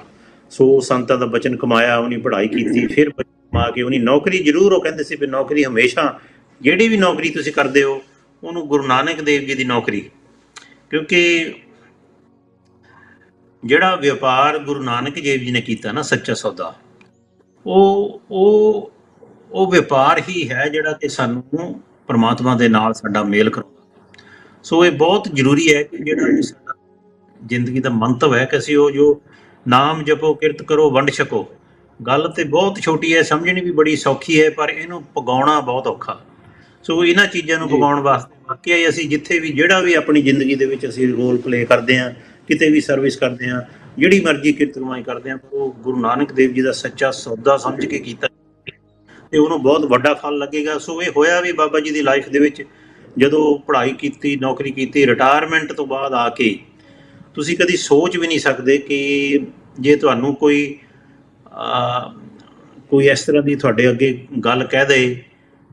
ਸੋ ਸੰਤਾਂ ਦਾ ਬਚਨ ਕਮਾਇਆ, ਉਹਨੇ ਪੜ੍ਹਾਈ ਕੀਤੀ, ਫਿਰ ਬਚਨ ਕਮਾ ਕੇ ਉਹਨੇ ਨੌਕਰੀ ਜ਼ਰੂਰ, ਉਹ ਕਹਿੰਦੇ ਸੀ ਵੀ ਨੌਕਰੀ ਹਮੇਸ਼ਾ, ਜਿਹੜੀ ਵੀ ਨੌਕਰੀ ਤੁਸੀਂ ਕਰਦੇ ਹੋ ਉਹਨੂੰ ਗੁਰੂ ਨਾਨਕ ਦੇਵ ਜੀ ਦੀ ਨੌਕਰੀ, ਕਿਉਂਕਿ ਜਿਹੜਾ ਵਪਾਰ ਗੁਰੂ ਨਾਨਕ ਦੇਵ ਜੀ ਨੇ ਕੀਤਾ ਨਾ, ਸੱਚਾ ਸੌਦਾ, ਉਹ ਵਪਾਰ ਹੀ ਹੈ ਜਿਹੜਾ ਕਿ ਸਾਨੂੰ ਪਰਮਾਤਮਾ ਦੇ ਨਾਲ ਸਾਡਾ ਮੇਲ ਕਰਾਉਂਦਾ। ਸੋ ਇਹ ਬਹੁਤ ਜ਼ਰੂਰੀ ਹੈ ਕਿ ਜਿਹੜਾ ਸਾਡਾ ਜ਼ਿੰਦਗੀ ਦਾ ਮੰਤਵ ਹੈ ਕਿ ਅਸੀਂ ਉਹ ਜੋ ਨਾਮ ਜਪੋ, ਕਿਰਤ ਕਰੋ, ਵੰਡ ਛਕੋ। ਗੱਲ ਤੇ ਬਹੁਤ ਛੋਟੀ ਹੈ, ਸਮਝਣੀ ਵੀ ਬੜੀ ਸੌਖੀ ਹੈ, ਪਰ ਇਹਨੂੰ ਪਗਾਉਣਾ ਬਹੁਤ ਔਖਾ। ਸੋ ਇਹਨਾਂ ਚੀਜ਼ਾਂ ਨੂੰ ਪਗਾਉਣ ਵਾਸਤੇ ਵਾਕਿਆ ਹੀ ਅਸੀਂ ਜਿੱਥੇ ਵੀ, ਜਿਹੜਾ ਵੀ ਆਪਣੀ ਜ਼ਿੰਦਗੀ ਦੇ ਵਿੱਚ ਅਸੀਂ ਰੋਲ ਪਲੇ ਕਰਦੇ ਹਾਂ, ਕਿਤੇ ਵੀ ਸਰਵਿਸ ਕਰਦੇ ਹਾਂ, ਜਿਹੜੀ ਮਰਜ਼ੀ ਕਿਰਤ ਕਮਾਈ ਕਰਦੇ ਹਾਂ, ਉਹ ਗੁਰੂ ਨਾਨਕ ਦੇਵ ਜੀ ਦਾ ਸੱਚਾ ਸੌਦਾ ਸਮਝ ਕੇ ਕੀਤਾ ਤੇ ਉਹਨੂੰ ਬਹੁਤ ਵੱਡਾ ਫਲ ਲੱਗੇਗਾ। ਸੋ ਇਹ ਹੋਇਆ ਵੀ ਬਾਬਾ ਜੀ ਦੀ ਲਾਈਫ ਦੇ ਵਿੱਚ, ਜਦੋਂ ਪੜ੍ਹਾਈ ਕੀਤੀ, ਨੌਕਰੀ ਕੀਤੀ, ਰਿਟਾਇਰਮੈਂਟ ਤੋਂ ਬਾਅਦ ਆ ਕੇ ਤੁਸੀਂ ਕਦੀ ਸੋਚ ਵੀ ਨਹੀਂ ਸਕਦੇ ਕਿ ਜੇ ਤੁਹਾਨੂੰ ਕੋਈ ਇਸ ਤਰ੍ਹਾਂ ਦੀ ਤੁਹਾਡੇ ਅੱਗੇ ਗੱਲ ਕਹਿ ਦੇ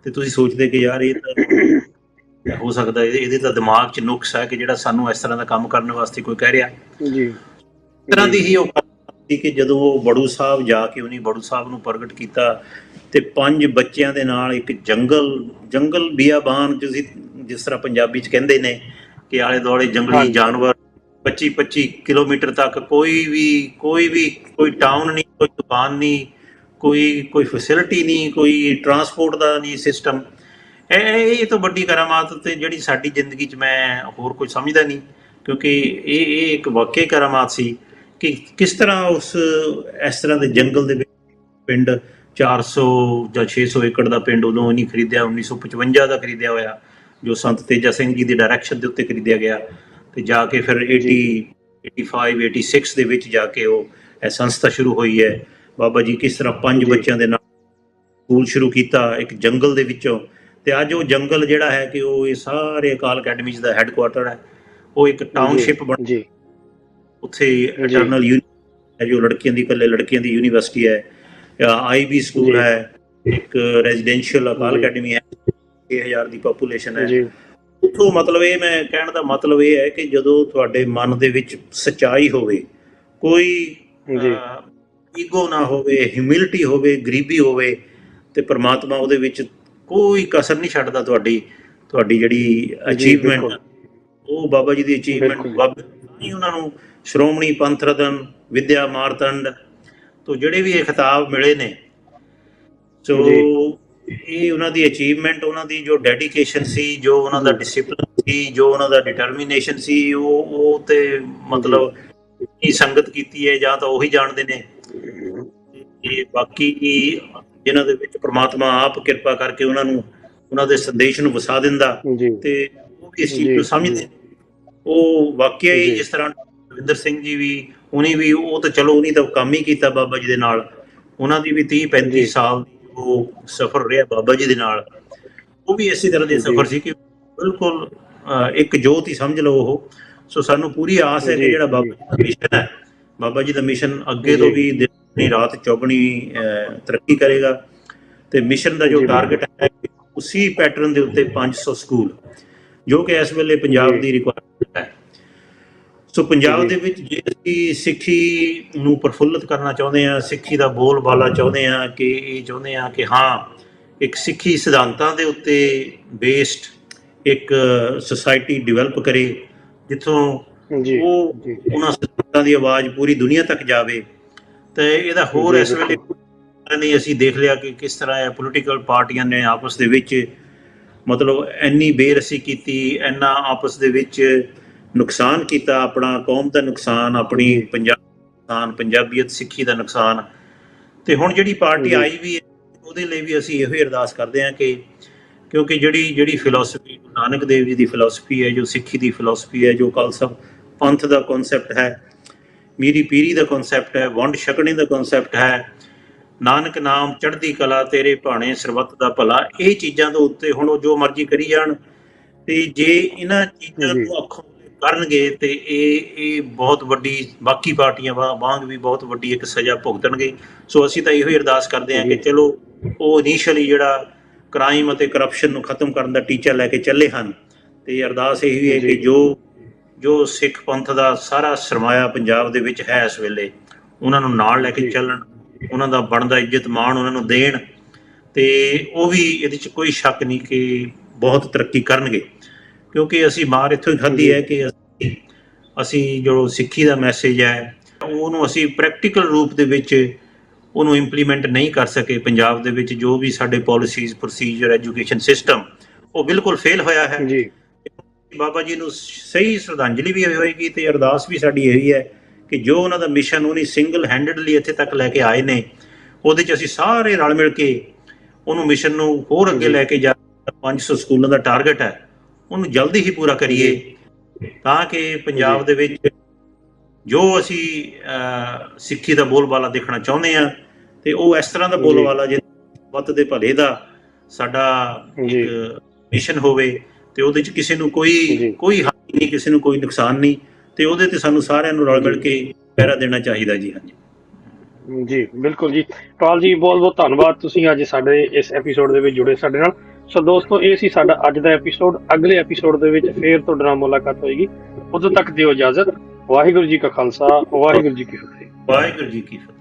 ਤੇ ਤੁਸੀਂ ਸੋਚਦੇ ਕਿ ਯਾਰ ਇਹ ਤਾਂ ਹੋ ਸਕਦਾ ਇਹਦੇ ਤਾਂ ਦਿਮਾਗ 'ਚ ਨੁਕਸ ਹੈ ਕਿ ਜਿਹੜਾ ਸਾਨੂੰ ਇਸ ਤਰ੍ਹਾਂ ਦਾ ਕੰਮ ਕਰਨ ਵਾਸਤੇ ਕੋਈ ਕਹਿ ਰਿਹਾ। ਇਸ ਤਰ੍ਹਾਂ ਦੀ ਹੀ ਉਹ ਸੀ ਕਿ ਜਦੋਂ ਉਹ ਬੜੂ ਸਾਹਿਬ ਜਾ ਕੇ ਉਹਨੇ ਬੜੂ ਸਾਹਿਬ ਨੂੰ ਪ੍ਰਗਟ ਕੀਤਾ ਤੇ 5 ਬੱਚਿਆਂ ਦੇ ਨਾਲ ਇੱਕ ਜੰਗਲ ਬਿਆਬਾਨ, ਤੁਸੀਂ ਜਿਸ ਤਰ੍ਹਾਂ ਪੰਜਾਬੀ 'ਚ ਕਹਿੰਦੇ ਨੇ ਕਿ ਆਲੇ ਦੁਆਲੇ ਜੰਗਲੀ ਜਾਨਵਰ, 25-25 ਕਿਲੋਮੀਟਰ ਤੱਕ ਕੋਈ ਟਾਊਨ ਨਹੀਂ, ਕੋਈ ਦੁਕਾਨ ਨਹੀਂ, ਕੋਈ ਫੈਸਿਲਿਟੀ ਨਹੀਂ, ਕੋਈ ਟਰਾਂਸਪੋਰਟ ਦਾ ਨਹੀਂ ਸਿਸਟਮ। ਇਹ ਤਾਂ ਵੱਡੀ ਕਰਾਮਾਤ ਤੇ ਜਿਹੜੀ ਸਾਡੀ ਜ਼ਿੰਦਗੀ 'ਚ ਮੈਂ ਹੋਰ ਕੁਝ ਸਮਝਦਾ ਨਹੀਂ, ਕਿਉਂਕਿ ਇਹ ਇੱਕ ਵਾਕਈ ਕਰਾਮਾਤ ਸੀ ਕਿ ਕਿਸ ਤਰ੍ਹਾਂ ਇਸ ਤਰ੍ਹਾਂ ਦੇ ਜੰਗਲ ਦੇ ਵਿੱਚ ਪਿੰਡ 400 ਜਾਂ 600 ਏਕੜ ਦਾ ਪਿੰਡ ਉਦੋਂ ਨਹੀਂ ਖਰੀਦਿਆ, 1955 ਦਾ ਖਰੀਦਿਆ ਹੋਇਆ, ਜੋ ਸੰਤ ਤੇਜਾ ਸਿੰਘ ਜੀ ਦੀ ਡਾਇਰੈਕਸ਼ਨ ਦੇ ਉੱਤੇ ਖਰੀਦਿਆ ਗਿਆ। ਤੇ ਜਾ ਕੇ ਫਿਰ 80 85 86 ਦੇ ਵਿੱਚ ਜਾ ਕੇ ਉਹ ਇਹ ਸੰਸਥਾ ਸ਼ੁਰੂ ਹੋਈ ਹੈ। ਬਾਬਾ ਜੀ ਕਿਸ ਤਰ੍ਹਾਂ 5 ਬੱਚਿਆਂ ਦੇ ਨਾਲ ਸਕੂਲ ਸ਼ੁਰੂ ਕੀਤਾ ਇੱਕ ਜੰਗਲ ਦੇ ਵਿੱਚੋਂ, ਤੇ ਅੱਜ ਉਹ ਜੰਗਲ ਜਿਹੜਾ ਹੈ ਕਿ ਉਹ ਇਹ ਸਾਰੇ ਅਕਾਲ ਅਕੈਡਮੀਜ਼ ਦਾ ਹੈੱਡਕੁਆਟਰ ਹੈ। ਉਹ ਇੱਕ ਟਾਊਨਸ਼ਿਪ ਬਣ ਜੀ ਉੱਥੇ ਇੰਟਰਨਲ ਹੈ ਜੋ ਲੜਕੀਆਂ ਦੀ ਇਕੱਲੇ ਲੜਕੀਆਂ ਦੀ ਯੂਨੀਵਰਸਿਟੀ ਹੈ, IB ਸਕੂਲ ਹੈ, ਇੱਕ ਰੈਜ਼ੀਡੈਂਸ਼ੀਅਲ ਅਕਾਲ ਅਕੈਡਮੀ ਹੈ, 6000 ਦੀ ਪਾਪੂਲੇਸ਼ਨ ਹੈ। ਉੱਥੋਂ ਮਤਲਬ ਇਹ ਮੈਂ ਕਹਿਣ ਦਾ ਮਤਲਬ ਇਹ ਹੈ ਕਿ ਜਦੋਂ ਤੁਹਾਡੇ ਮਨ ਦੇ ਵਿੱਚ ਸੱਚਾਈ ਹੋਵੇ, ਕੋਈ ਈਗੋ ਨਾ ਹੋਵੇ, ਹਿਊਮਿਲਿਟੀ ਹੋਵੇ, ਗਰੀਬੀ ਹੋਵੇ, ਤੇ ਪ੍ਰਮਾਤਮਾ ਉਹਦੇ ਵਿੱਚ ਕੋਈ ਕਸਰ ਨਹੀਂ ਛੱਡਦਾ। ਤੁਹਾਡੀ ਜਿਹੜੀ ਅਚੀਵਮੈਂਟ, ਉਹ ਬਾਬਾ ਜੀ ਦੀ ਅਚੀਵਮੈਂਟ, ਬਾਬਾ ਜੀ ਉਹਨਾਂ ਨੂੰ ਸ਼੍ਰੋਮਣੀ ਪੰਥ ਰਤਨ, ਵਿਦਿਆ ਮਾਰਤੰਡ ਤੋਂ ਜਿਹੜੇ ਵੀ ਇਹ ਖਿਤਾਬ ਮਿਲੇ ਨੇ, ਸੋ ਇਹ ਉਹਨਾਂ ਦੀ ਅਚੀਵਮੈਂਟ, ਉਹਨਾਂ ਦੀ ਜੋ ਡੈਡੀਕੇਸ਼ਨ ਸੀ, ਜੋ ਉਹਨਾਂ ਦਾ ਡਿਸਿਪਲਿਨ ਸੀ, ਜੋ ਉਹਨਾਂ ਦਾ ਡਿਟਰਮੀਨੇਸ਼ਨ ਸੀ, ਉਹ ਤੇ ਮਤਲਬ ਕੀ ਸੰਗਤ ਕੀਤੀ ਹੈ ਜਾਂ ਤਾਂ ਉਹੀ ਜਾਣਦੇ ਨੇ। ਤੇ ਬਾਕੀ ਜਿਨ੍ਹਾਂ ਦੇ ਵਿੱਚ ਪ੍ਰਮਾਤਮਾ ਆਪ ਕਿਰਪਾ ਕਰਕੇ ਉਹਨਾਂ ਦੇ ਸੰਦੇਸ਼ ਨੂੰ ਵਸਾ ਦਿੰਦਾ, ਤੇ ਉਹ ਵੀ ਇਸ ਚੀਜ਼ ਨੂੰ ਸਮਝਦੇ। ਉਹ ਵਾਕਿਆ ਹੀ ਜਿਸ ਤਰ੍ਹਾਂ ਰਵਿੰਦਰ ਸਿੰਘ ਜੀ ਵੀ, ਉਹਨੇ ਵੀ, ਉਹ ਤਾਂ ਚਲੋ ਉਹਨੇ ਤਾਂ ਕੰਮ ਹੀ ਕੀਤਾ ਬਾਬਾ ਜੀ ਦੇ ਨਾਲ, ਉਹਨਾਂ ਦੀ ਵੀ 30-35 ਸਾਲ ਉਹ ਸਫ਼ਰ ਰਿਹਾ ਬਾਬਾ ਜੀ ਦੇ ਨਾਲ। ਉਹ ਵੀ ਇਸੇ ਤਰ੍ਹਾਂ ਦੇ ਸਫ਼ਰ ਸੀ ਕਿ ਬਿਲਕੁਲ ਇੱਕ ਜੋਤ ਹੀ ਸਮਝ ਲਓ ਉਹ। ਸੋ ਸਾਨੂੰ ਪੂਰੀ ਆਸ ਹੈ ਕਿ ਜਿਹੜਾ ਬਾਬਾ ਜੀ ਦਾ ਮਿਸ਼ਨ ਹੈ, ਬਾਬਾ ਜੀ ਦਾ ਮਿਸ਼ਨ ਅੱਗੇ ਤੋਂ ਵੀ ਦਿਨ ਰਾਤ ਚੌਗਣੀ ਤਰੱਕੀ ਕਰੇਗਾ। ਤੇ ਮਿਸ਼ਨ ਦਾ ਜੋ ਟਾਰਗੇਟ ਹੈ, ਉਸੇ ਪੈਟਰਨ ਦੇ ਉੱਤੇ 500 ਸਕੂਲ, ਜੋ ਕਿ ਇਸ ਵੇਲੇ ਪੰਜਾਬ ਦੀ ਰਿਕੁਆਇਰਮੈਂਟ ਹੈ। ਸੋ ਪੰਜਾਬ ਦੇ ਵਿੱਚ ਜੇ ਅਸੀਂ ਸਿੱਖੀ ਨੂੰ ਪ੍ਰਫੁੱਲਤ ਕਰਨਾ ਚਾਹੁੰਦੇ ਹਾਂ, ਸਿੱਖੀ ਦਾ ਬੋਲਬਾਲਾ ਚਾਹੁੰਦੇ ਹਾਂ, ਕਿ ਇਹ ਚਾਹੁੰਦੇ ਹਾਂ ਕਿ ਹਾਂ ਇੱਕ ਸਿੱਖੀ ਸਿਧਾਂਤਾਂ ਦੇ ਉੱਤੇ ਬੇਸਡ ਇੱਕ ਸੁਸਾਇਟੀ ਡਿਵੈਲਪ ਕਰੇ, ਜਿੱਥੋਂ ਉਹਨਾਂ ਸਿਧਾਂਤਾਂ ਦੀ ਆਵਾਜ਼ ਪੂਰੀ ਦੁਨੀਆ ਤੱਕ ਜਾਵੇ। ਤੇ ਇਹਦਾ ਹੋਰ ਇਸ ਵੇਲੇ ਨਹੀਂ, ਅਸੀਂ ਦੇਖ ਲਿਆ ਕਿ ਕਿਸ ਤਰ੍ਹਾਂ ਇਹ ਪੋਲੀਟੀਕਲ ਪਾਰਟੀਆਂ ਨੇ ਆਪਸ ਦੇ ਵਿੱਚ ਮਤਲਬ ਇੰਨੀ ਬੇਰਸੀ ਕੀਤੀ, ਇੰਨਾ ਆਪਸ ਦੇ ਵਿੱਚ ਨੁਕਸਾਨ ਕੀਤਾ, ਆਪਣਾ ਕੌਮ ਦਾ ਨੁਕਸਾਨ, ਆਪਣੀ ਪੰਜਾਬੀਅਤ ਸਿੱਖੀ ਦਾ ਨੁਕਸਾਨ। ਤੇ ਹੁਣ ਜਿਹੜੀ ਪਾਰਟੀ ਆਈ ਵੀ ਹੈ, ਉਹਦੇ ਲਈ ਵੀ ਅਸੀਂ ਇਹੋ ਹੀ ਅਰਦਾਸ ਕਰਦੇ ਹਾਂ ਕਿ ਕਿਉਂਕਿ ਜਿਹੜੀ ਫਿਲਾਸਫੀ ਨਾਨਕ ਦੇਵ ਜੀ ਦੀ ਫਿਲਾਸਫੀ ਹੈ, ਜੋ ਸਿੱਖੀ ਦੀ ਫਿਲਾਸਫੀ ਹੈ, ਜੋ ਖਾਲਸਾ ਪੰਥ ਦਾ ਕਨਸੈਪਟ ਹੈ, ਮੀਰੀ ਪੀਰੀ ਦਾ ਕਨਸੈਪਟ ਹੈ, ਵੰਡ ਛਕਣੇ ਦਾ ਕਨਸੈਪਟ ਹੈ, ਨਾਨਕ ਨਾਮ ਚੜ੍ਹਦੀ ਕਲਾ ਤੇਰੇ ਭਾਣੇ ਸਰਬੱਤ ਦਾ ਭਲਾ, ਇਹ ਚੀਜ਼ਾਂ ਦੇ ਉੱਤੇ ਹੁਣ ਉਹ ਜੋ ਮਰਜ਼ੀ ਕਰੀ ਜਾਣ। ਤੇ ਜੇ ਇਹਨਾਂ ਚੀਜ਼ਾਂ ਨੂੰ ਅੱਖੋਂ ਕਰਨਗੇ ਤੇ ਇਹ ਬਹੁਤ ਵੱਡੀ, ਬਾਕੀ ਪਾਰਟੀਆਂ ਵਾਂਗ ਵੀ ਬਹੁਤ ਵੱਡੀ ਇੱਕ ਸਜ਼ਾ ਭੁਗਤਣਗੇ। ਸੋ ਅਸੀਂ ਤਾਂ ਇਹੋ ਹੀ ਅਰਦਾਸ ਕਰਦੇ ਹਾਂ ਕਿ ਚਲੋ ਉਹ ਇਨੀਸ਼ੀਅਲੀ ਜਿਹੜਾ ਕ੍ਰਾਈਮ ਅਤੇ ਕਰਪਸ਼ਨ ਨੂੰ ਖਤਮ ਕਰਨ ਦਾ ਟੀਚਾ ਲੈ ਕੇ ਚੱਲੇ ਹਨ, ਤੇ ਅਰਦਾਸ ਇਹੀ ਹੈ ਕਿ ਜੋ ਸਿੱਖ ਪੰਥ ਦਾ ਸਾਰਾ ਸਰਮਾਇਆ ਪੰਜਾਬ ਦੇ ਵਿੱਚ ਹੈ ਇਸ ਵੇਲੇ, ਉਹਨਾਂ ਨੂੰ ਨਾਲ ਲੈ ਕੇ ਚੱਲਣ, ਉਹਨਾਂ ਦਾ ਬਣਦਾ ਇੱਜ਼ਤ ਮਾਣ ਉਹਨਾਂ ਨੂੰ ਦੇਣ, ਤੇ ਉਹ ਵੀ ਇਹਦੇ 'ਚ ਕੋਈ ਸ਼ੱਕ ਨਹੀਂ ਕਿ ਬਹੁਤ ਤਰੱਕੀ ਕਰਨਗੇ। ਕਿਉਂਕਿ ਅਸੀਂ ਮਾਰ ਇੱਥੋਂ ਹੀ ਖਾਧੀ ਹੈ ਕਿ ਅਸੀਂ ਜੋ ਸਿੱਖੀ ਦਾ ਮੈਸੇਜ ਹੈ, ਉਹਨੂੰ ਅਸੀਂ ਪ੍ਰੈਕਟੀਕਲ ਰੂਪ ਦੇ ਵਿੱਚ ਉਹਨੂੰ ਇੰਪਲੀਮੈਂਟ ਨਹੀਂ ਕਰ ਸਕੇ। ਪੰਜਾਬ ਦੇ ਵਿੱਚ ਜੋ ਵੀ ਸਾਡੇ ਪੋਲਿਸੀਜ਼, ਪ੍ਰੋਸੀਜਰ, ਐਜੂਕੇਸ਼ਨ ਸਿਸਟਮ, ਉਹ ਬਿਲਕੁਲ ਫੇਲ ਹੋਇਆ ਹੈ। ਬਾਬਾ ਜੀ ਨੂੰ ਸਹੀ ਸ਼ਰਧਾਂਜਲੀ ਵੀ ਹੋਏਗੀ, ਤੇ ਅਰਦਾਸ ਵੀ ਸਾਡੀ ਇਹੀ ਹੈ ਕਿ ਜੋ ਉਹਨਾਂ ਦਾ ਮਿਸ਼ਨ ਉਹਨੇ ਸਿੰਗਲ ਹੈਂਡਡਲੀ ਇੱਥੇ ਤੱਕ ਲੈ ਕੇ ਆਏ ਨੇ, ਉਹਦੇ 'ਚ ਅਸੀਂ ਸਾਰੇ ਰਲ ਮਿਲ ਕੇ ਉਹਨੂੰ ਮਿਸ਼ਨ ਨੂੰ ਹੋਰ ਅੱਗੇ ਲੈ ਕੇ ਜਾ, 500 ਸਕੂਲਾਂ ਦਾ ਟਾਰਗੇਟ ਹੈ, ਉਹਨੂੰ ਜਲਦੀ ਹੀ ਪੂਰਾ ਕਰੀਏ, ਤਾਂ ਕਿ ਪੰਜਾਬ ਦੇ ਵਿੱਚ ਜੋ ਅਸੀਂ ਸਿੱਖੀ ਦਾ ਬੋਲਬਾਲਾ ਦੇਖਣਾ ਚਾਹੁੰਦੇ ਹਾਂ, ਤੇ ਉਹ ਇਸ ਤਰ੍ਹਾਂ ਦਾ ਬੋਲਬਾਲਾ ਜੇ ਵਤ ਦੇ ਭਲੇ ਦਾ ਸਾਡਾ ਇੱਕ ਮਿਸ਼ਨ ਹੋਵੇ, ਤੇ ਉਹਦੇ 'ਚ ਕਿਸੇ ਨੂੰ ਕੋਈ ਹਾਨੀ ਨਹੀਂ, ਕਿਸੇ ਨੂੰ ਕੋਈ ਨੁਕਸਾਨ ਨਹੀਂ, ਤੇ ਉਹਦੇ ਤੇ ਸਾਨੂੰ ਸਾਰਿਆਂ ਨੂੰ ਰਲ ਮਿਲ ਕੇ ਪਹਿਰਾ ਦੇਣਾ ਚਾਹੀਦਾ ਜੀ। ਹਾਂਜੀ ਜੀ ਬਿਲਕੁਲ ਜੀ। ਟਵਾਲ ਜੀ ਬਹੁਤ ਬਹੁਤ ਧੰਨਵਾਦ, ਤੁਸੀਂ ਅੱਜ ਸਾਡੇ ਇਸ ਐਪੀਸੋਡ ਦੇ ਵਿੱਚ ਜੁੜੇ ਸਾਡੇ ਨਾਲ। ਸੋ ਦੋਸਤੋ, ਇਹ ਸੀ ਸਾਡਾ ਅੱਜ ਦਾ ਐਪੀਸੋਡ। ਅਗਲੇ ਐਪੀਸੋਡ ਦੇ ਵਿੱਚ ਫੇਰ ਤੁਹਾਡੇ ਨਾਲ ਮੁਲਾਕਾਤ ਹੋਏਗੀ। ਉਦੋਂ ਤੱਕ ਦਿਓ ਇਜਾਜ਼ਤ। ਵਾਹਿਗੁਰੂ ਜੀ ਕਾ ਖਾਲਸਾ, ਵਾਹਿਗੁਰੂ ਜੀ ਕੀ ਫਤਿਹ। ਵਾਹਿਗੁਰੂ ਜੀ ਕੀ ਫਤਿਹ।